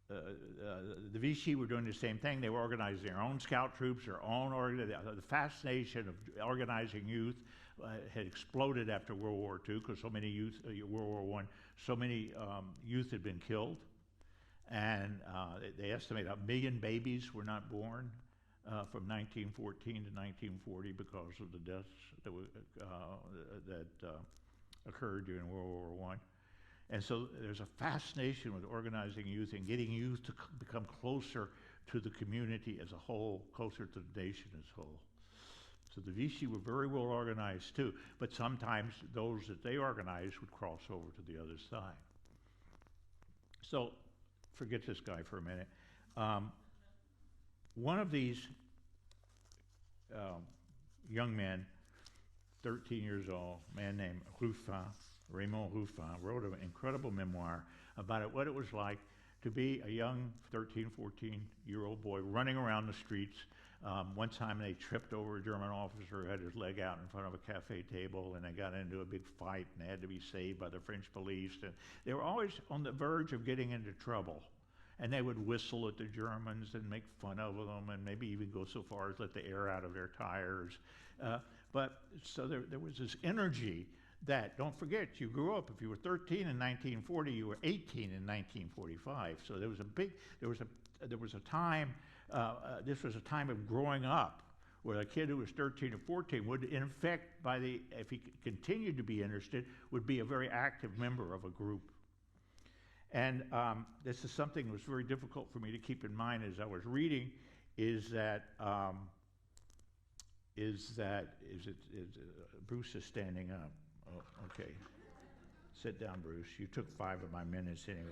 The Vichy were doing the same thing. They were organizing their own scout troops, their own the fascination of organizing youth had exploded after World War II because so many youth, World War I, so many youth had been killed, and they estimate 1 million babies were not born from 1914 to 1940 because of the deaths that occurred during World War I. And so there's a fascination with organizing youth and getting youth to become closer to the community as a whole, closer to the nation as a whole. So the Vichy were very well organized too, but sometimes those that they organized would cross over to the other side. So forget this guy for a minute. One of these young men, 13 years old, a man named Ruffin, Raymond Ruffin, wrote an incredible memoir about what it was like to be a young 13, 14-year-old boy running around the streets. One time they tripped over a German officer who had his leg out in front of a cafe table, and they got into a big fight, and they had to be saved by the French police. And they were always on the verge of getting into trouble. and they would whistle at the Germans and make fun of them and maybe even go so far as let the air out of their tires. But so there was this energy that, don't forget, you grew up, if you were 13 in 1940, you were 18 in 1945. So there was a time, this was a time of growing up, where a kid who was 13 or 14 would, in effect, if he continued to be interested, would be a very active member of a group. And this is something that was very difficult for me to keep in mind as I was reading, is that Bruce is standing up. Oh, okay. Sit down, Bruce. You took 5 of my minutes anyway.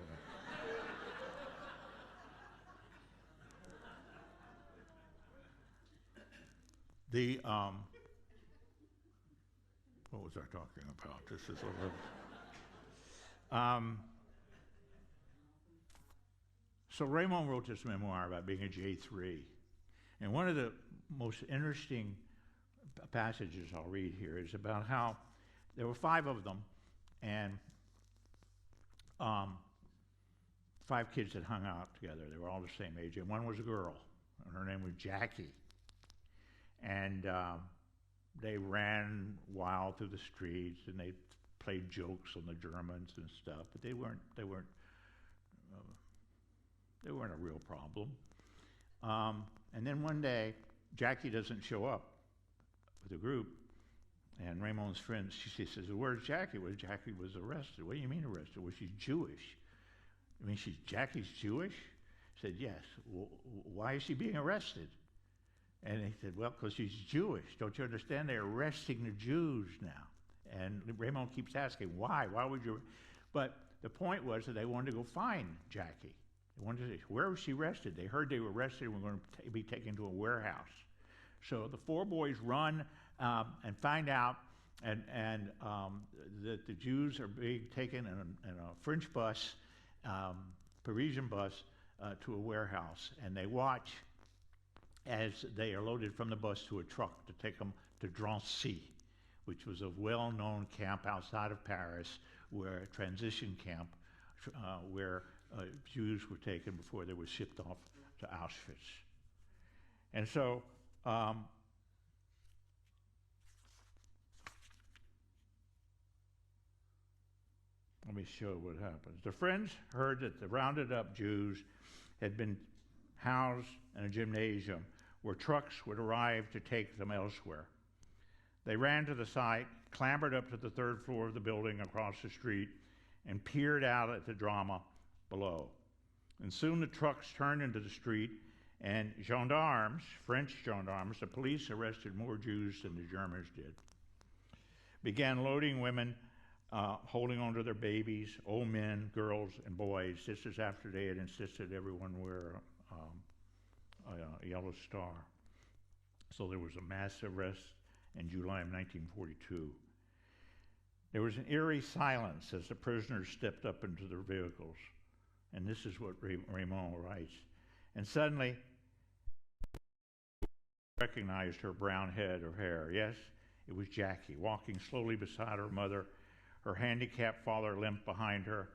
What was I talking about? This is a little. So Raymond wrote this memoir about being a J3. And one of the most interesting passages I'll read here is about how there were 5 of them, and 5 kids that hung out together. They were all the same age, and one was a girl, and her name was Jackie. And they ran wild through the streets, and they played jokes on the Germans and stuff, but they weren't a real problem. And then one day, Jackie doesn't show up with the group, and Raymond's friend, she says, "Where's Jackie?" Well, Jackie was arrested. What do you mean arrested? Well, she's Jewish. I mean, Jackie's Jewish? I said, yes. Well, why is she being arrested? And he said, well, because she's Jewish. Don't you understand? They're arresting the Jews now. And Raymond keeps asking, why? Why would you? But the point was that they wanted to go find Jackie. They wanted to say, where was she arrested? They heard they were arrested and were going to be taken to a warehouse. So the 4 boys run and find out that the Jews are being taken in a French bus, Parisian bus, to a warehouse. And they watch as they are loaded from the bus to a truck to take them to Drancy, which was a well-known camp outside of Paris, where a transition camp where Jews were taken before they were shipped off to Auschwitz. And so let me show what happens. The friends heard that the rounded up Jews had been housed in a gymnasium where trucks would arrive to take them elsewhere. They ran to the site, clambered up to the 3rd floor of the building across the street, and peered out at the drama below. And soon the trucks turned into the street, and gendarmes, French gendarmes, the police arrested more Jews than the Germans did, began loading women holding onto their babies, old men, girls, and boys. This is after they had insisted everyone wear a yellow star. So there was a mass arrest in July of 1942. There was an eerie silence as the prisoners stepped up into their vehicles. And this is what Raymond writes. And suddenly, recognized her brown head or hair. Yes, it was Jackie, walking slowly beside her mother. Her handicapped father limped behind her,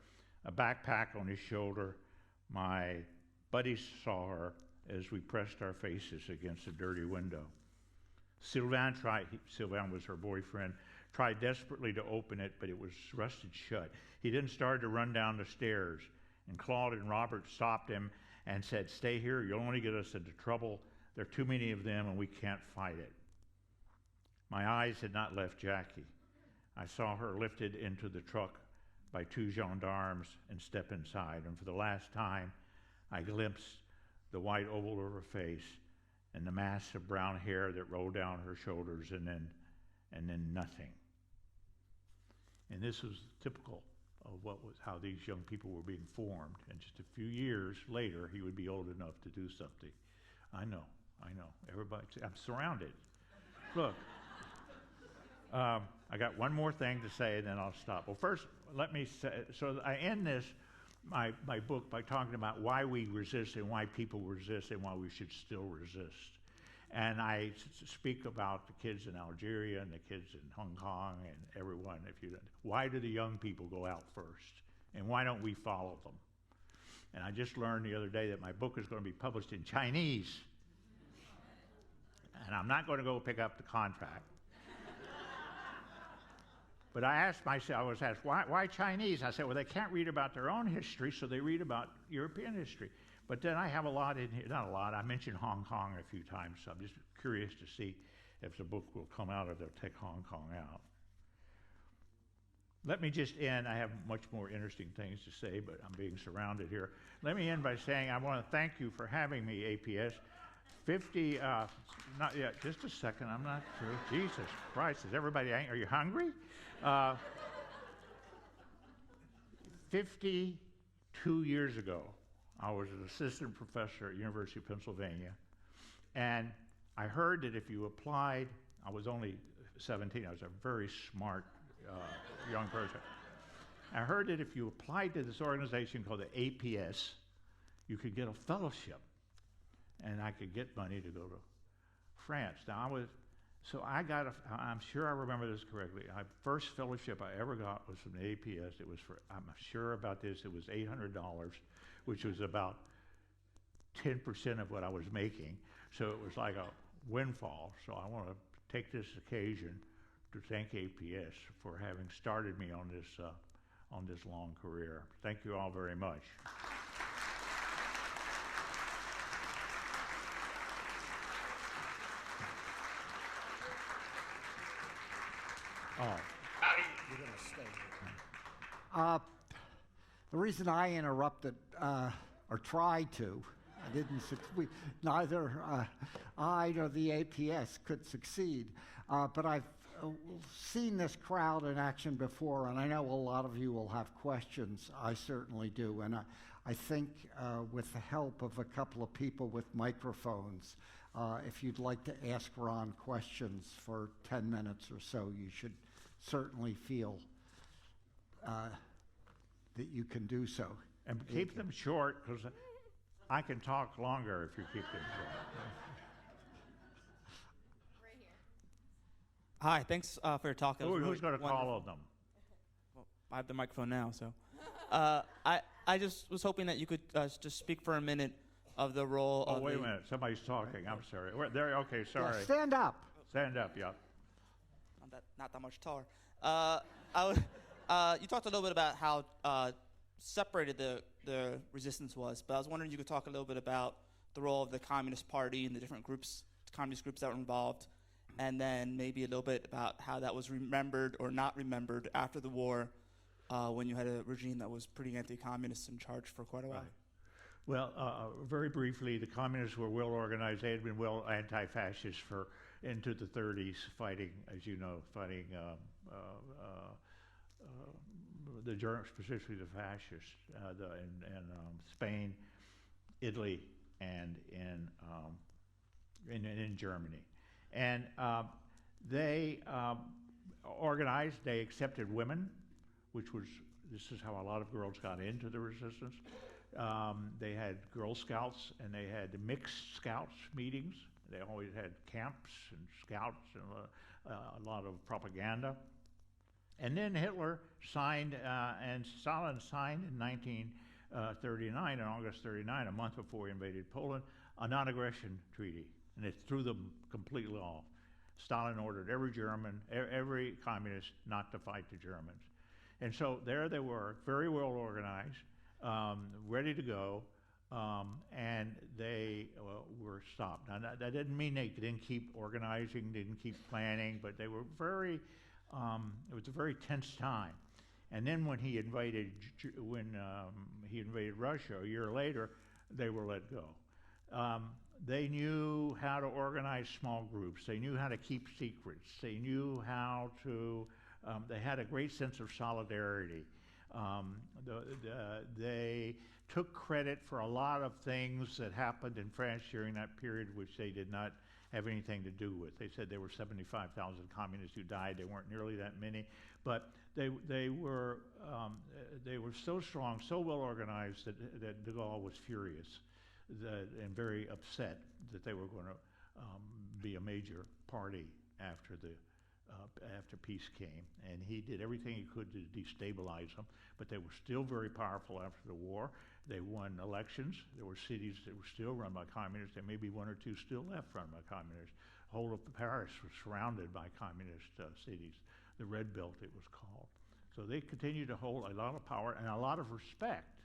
a backpack on his shoulder. My buddies saw her as we pressed our faces against a dirty window. Sylvain was her boyfriend, tried desperately to open it, but it was rusted shut. He then started to run down the stairs, and Claude and Robert stopped him and said, "Stay here, you'll only get us into trouble. There are too many of them and we can't fight it." My eyes had not left Jackie. I saw her lifted into the truck by 2 gendarmes and step inside, and for the last time, I glimpsed the white oval of her face and the mass of brown hair that rolled down her shoulders, and then nothing. And this was typical of how these young people were being formed. And just a few years later, he would be old enough to do something. I know. Everybody, I'm surrounded. Look, I got one more thing to say, and then I'll stop. Well, first, let me say, so I end my book by talking about why we resist and why people resist and why we should still resist. And I speak about the kids in Algeria and the kids in Hong Kong and everyone. Why do the young people go out first? And why don't we follow them? And I just learned the other day that my book is going to be published in Chinese. And I'm not going to go pick up the contract. But I asked myself, I was asked, why Chinese? I said, well, they can't read about their own history, so they read about European history. But then I have a lot in here, not a lot, I mentioned Hong Kong a few times, so I'm just curious to see if the book will come out or they'll take Hong Kong out. Let me just end. I have much more interesting things to say, but I'm being surrounded here. Let me end by saying I want to thank you for having me, APS. 50, not yet, just a second, I'm not through. Jesus Christ, is everybody angry? Are you hungry? 52 years ago, I was an assistant professor at University of Pennsylvania, and I heard that if you applied, I was only 17, I was a very smart young person. I heard that if you applied to this organization called the APS, you could get a fellowship, and I could get money to go to France. Now I'm sure I remember this correctly. My first fellowship I ever got was from the APS. It was I'm sure about this, it was $800, which was about 10% of what I was making. So it was like a windfall. So I want to take this occasion to thank APS for having started me on this long career. Thank you all very much. Oh. You're going to stay here. The reason I interrupted, or tried to, I didn't succeed. Neither I nor the APS could succeed. But I've seen this crowd in action before, and I know a lot of you will have questions. I certainly do. And I think with the help of a couple of people with microphones, if you'd like to ask Ron questions for 10 minutes or so, you should certainly feel that you can do so. And keep them short, because I can talk longer if you keep them short. Right here. Hi, thanks for your talk. It was really Who's going to call on them? Well, I have the microphone now, so. I just was hoping that you could just speak for a minute of the role of wait a minute. Somebody's talking. I'm sorry. There. Okay, sorry. Yeah, stand up. Stand up, yeah. Not that much taller. You talked a little bit about how separated the resistance was, but I was wondering if you could talk a little bit about the role of the Communist Party and the different groups, communist groups that were involved, and then maybe a little bit about how that was remembered or not remembered after the war, when you had a regime that was pretty anti-communist in charge for quite a while. Right. Well, very briefly, the communists were well organized. They had been well anti-fascist into the 30s, fighting, as you know, the Germans, specifically the fascists, in Spain, Italy, and in Germany. And they organized. They accepted women, this is how a lot of girls got into the resistance. They had Girl Scouts, and they had mixed Scouts meetings. They always had camps and scouts and a lot of propaganda. And then Hitler signed, and Stalin signed in 1939, in August 39, a month before he invaded Poland, a non-aggression treaty, and it threw them completely off. Stalin ordered every German, every communist not to fight the Germans. And so there they were, very well organized, ready to go, and they were stopped. Now that didn't mean they didn't keep organizing, didn't keep planning, but they were very, it was a very tense time. And then when he invaded Russia a year later, they were let go. They knew how to organize small groups. They knew how to keep secrets. They knew how to, they had a great sense of solidarity. They took credit for a lot of things that happened in France during that period, which they did not have anything to do with. They said there were 75,000 communists who died. They weren't nearly that many, but they were so strong, so well organized that de Gaulle was furious and very upset that they were going to be a major party after the after peace came, and he did everything he could to destabilize them, but they were still very powerful after the war. They won elections. There were cities that were still run by communists. There may be one or two still left run by communists. The whole of Paris was surrounded by communist cities. The Red Belt, it was called. So they continued to hold a lot of power and a lot of respect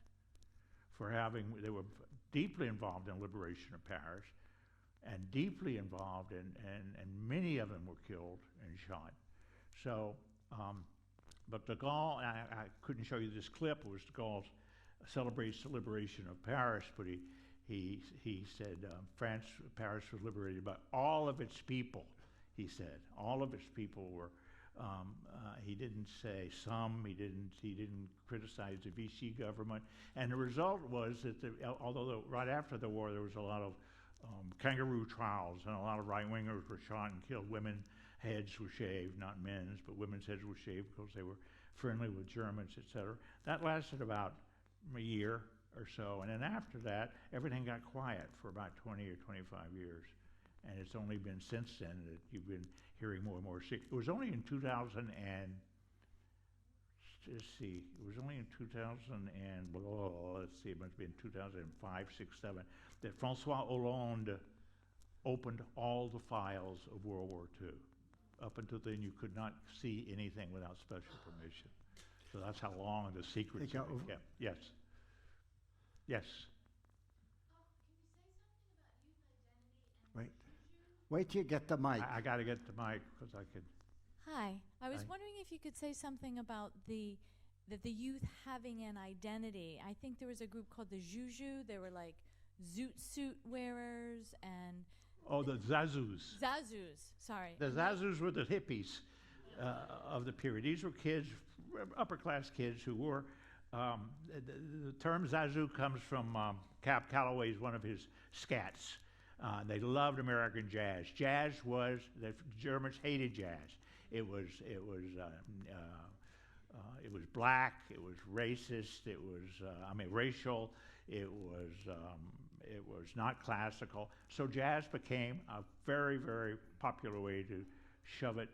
for they were deeply involved in liberation of Paris, and deeply involved and many of them were killed and shot. So, but de Gaulle, I couldn't show you this clip, it was de Gaulle celebrates the liberation of Paris, but he said Paris was liberated by all of its people, he said. All of its people were, he didn't say some, he didn't criticize the Vichy government, and the result was that although right after the war there was a lot of kangaroo trials, and a lot of right-wingers were shot and killed. Women's heads were shaved, not men's, but women's heads were shaved because they were friendly with Germans, etc. That lasted about a year or so, and then after that, everything got quiet for about 20 or 25 years. And it's only been since then that you've been hearing more and more. It was only in 2000 and, let's see, it was only in 2000 and, let's see, it must have been 2005, 6, 7, that François Hollande opened all the files of World War II. Up until then, you could not see anything without special permission. So that's how long the secrets have been kept. Yes. Yes. Wait. Wait till you get the mic. I got to get the mic because I could. Hi. I was Hi. wondering if you could say something about the youth having an identity. I think there was a group called the Juju. They were like zoot suit wearers and... Oh, the Zazus. Zazus, sorry. The Zazus were the hippies of the period. These were kids, upper-class kids who were, the term Zazu comes from Cap Calloway's, one of his scats. They loved American jazz. Jazz was, the Germans hated jazz. It was black, it was racist, it was, racial, it was not classical. So jazz became a very, very popular way to shove it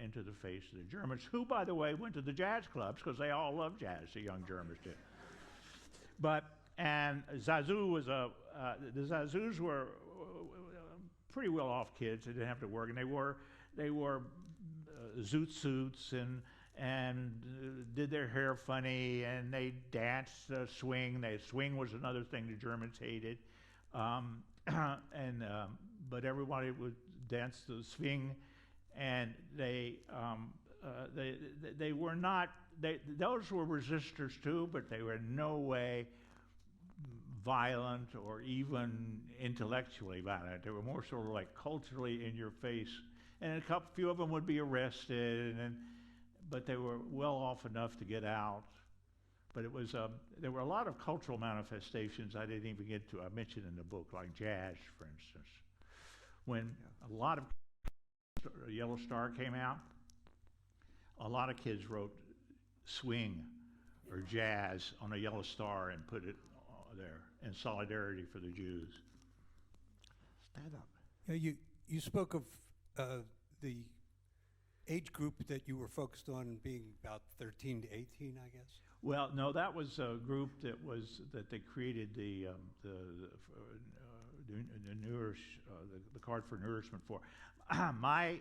into the face of the Germans, who, by the way, went to the jazz clubs because they all loved jazz, the young Germans did. And Zazu was the Zazus were pretty well-off kids. They didn't have to work, and they wore zoot suits and did their hair funny, and they danced swing. Swing was another thing the Germans hated, but everybody would dance the swing, and they were not. Those were resistors too, but they were in no way violent or even intellectually violent. They were more sort of like culturally in your face, and few of them would be arrested, but they were well off enough to get out. But it was there were a lot of cultural manifestations I didn't even get to. I mentioned in the book, like jazz, for instance. When a lot of Yellow Star came out, a lot of kids wrote swing or jazz on a Yellow Star and put it there in solidarity for the Jews. Stand up. Yeah, you spoke of the age group that you were focused on being about 13 to 18, I guess. Well, no, that was a group that they created the card for nourishment for. I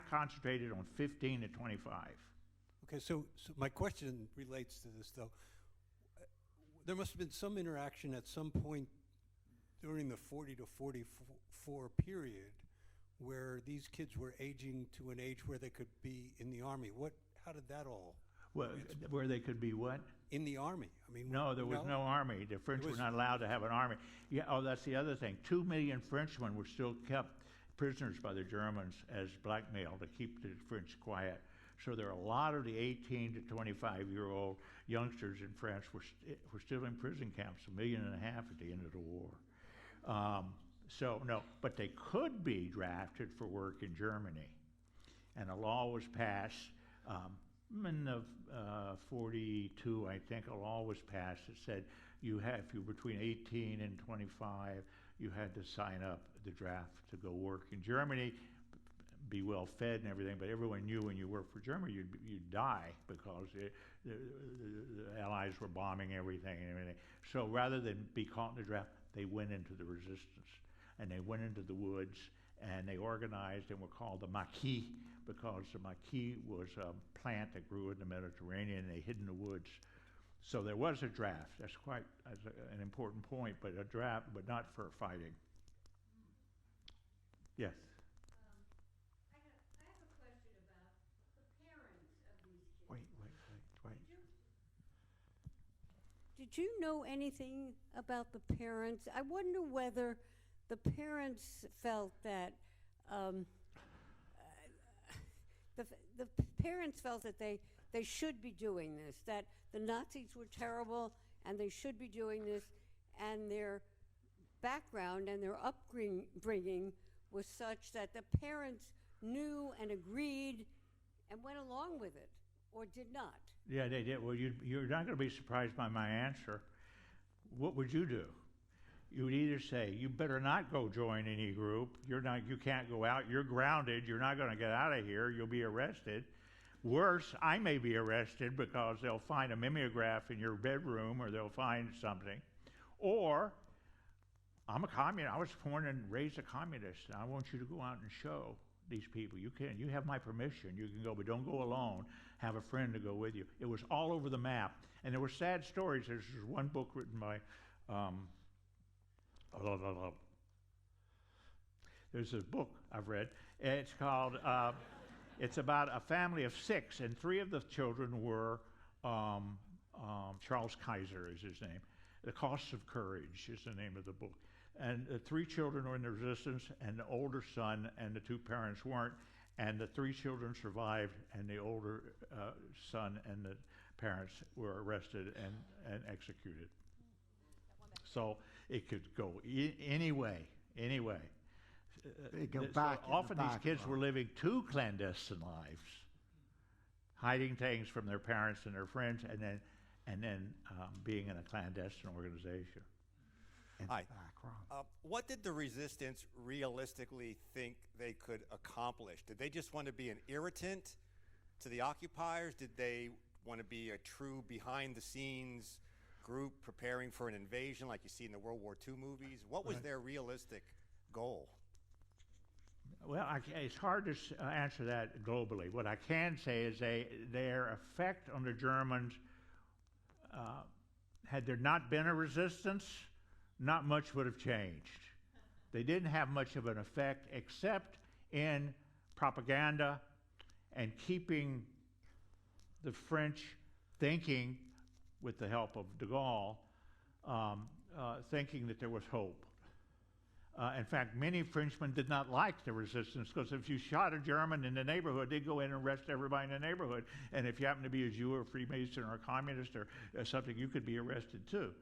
concentrated on 15 to 25. Okay, so my question relates to this though. There must have been some interaction at some point during the 40 to 44 period where these kids were aging to an age where they could be in the army. How did that all? Well, where they could be what? In the army. I mean, no, there was no army. The French were not allowed to have an army. Yeah. Oh, that's the other thing. 2 million Frenchmen were still kept prisoners by the Germans as blackmail to keep the French quiet. So there are a lot of the 18 to 25-year-old youngsters in France were still in prison camps, 1.5 million at the end of the war. So no, but they could be drafted for work in Germany, and a law was passed in the 42, I think. A law was passed that said if you were between 18 and 25, you had to sign up the draft to go work in Germany. be well fed and everything, but everyone knew when you worked for Germany, you'd die because the Allies were bombing everything and everything. So rather than be caught in the draft, they went into the resistance, and they went into the woods, and they organized and were called the maquis, because the maquis was a plant that grew in the Mediterranean, and they hid in the woods. So there was a draft. That's quite an important point, but a draft, but not for fighting. Yes. I have a question about the parents of these kids. Wait. Did you know anything about the parents? I wonder whether the parents felt that the parents felt that they should be doing this, that the Nazis were terrible and they should be doing this, and their background and their upbringing was such that the parents knew and agreed and went along with it, or did not. Yeah, they did. Well, you're not going to be surprised by my answer. What would you do? You would either say, you better not go join any group. You can't go out. You're grounded. You're not going to get out of here. You'll be arrested. Worse, I may be arrested because they'll find a mimeograph in your bedroom, or they'll find something. Or, I'm a communist. I was born and raised a communist, and I want you to go out and show these people. You have my permission. You can go, but don't go alone. Have a friend to go with you. It was all over the map. And there were sad stories. There's one book written by, there's a book I've read. It's called, it's about a family of 6, and 3 of the children were, Charles Kaiser is his name. The Cost of Courage is the name of the book. And the 3 children were in the resistance, and the older son and the 2 parents weren't, and the 3 children survived, and the older son and the parents were arrested and executed. So it could go any way. They go back. Often these kids were living 2 clandestine lives, hiding things from their parents and their friends, and then being in a clandestine organization. Hi. What did the resistance realistically think they could accomplish? Did they just want to be an irritant to the occupiers? Did they want to be a true behind-the-scenes group preparing for an invasion like you see in the World War II movies? What was their realistic goal? Well, it's hard to answer that globally. What I can say is their effect on the Germans, had there not been a resistance, not much would have changed. They didn't have much of an effect except in propaganda and keeping the French thinking, with the help of de Gaulle, thinking that there was hope. In fact, many Frenchmen did not like the resistance, because if you shot a German in the neighborhood, they'd go in and arrest everybody in the neighborhood. And if you happen to be a Jew or a Freemason or a communist or something, you could be arrested too.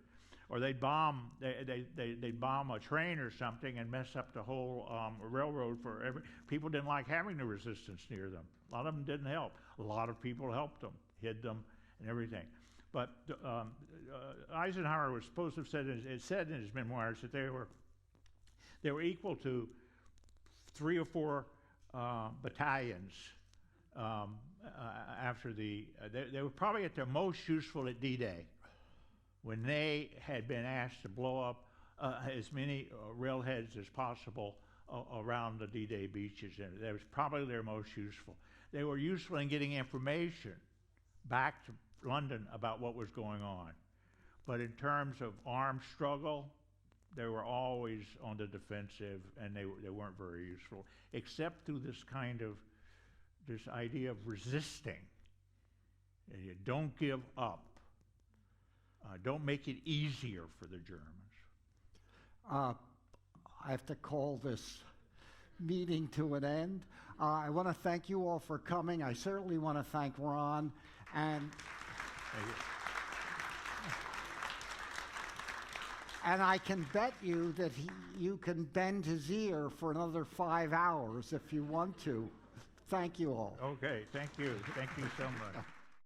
Or they'd bomb a train or something and mess up the whole railroad for people didn't like having the resistance near them. A lot of them didn't help. A lot of people helped them, hid them, and everything. But Eisenhower was supposed to have said, it said in his memoirs that they were equal to 3 or 4 battalions after they were probably at their most useful at D-Day, when they had been asked to blow up as many railheads as possible around the D-Day beaches. And that was probably their most useful. They were useful in getting information back to London about what was going on. But in terms of armed struggle, they were always on the defensive, and they weren't very useful, except through this idea of resisting. You don't give up. Don't make it easier for the Germans. I have to call this meeting to an end. I want to thank you all for coming. I certainly want to thank Ron. And I can bet you that you can bend his ear for another 5 hours if you want to. Thank you all. Okay, thank you. Thank you so much.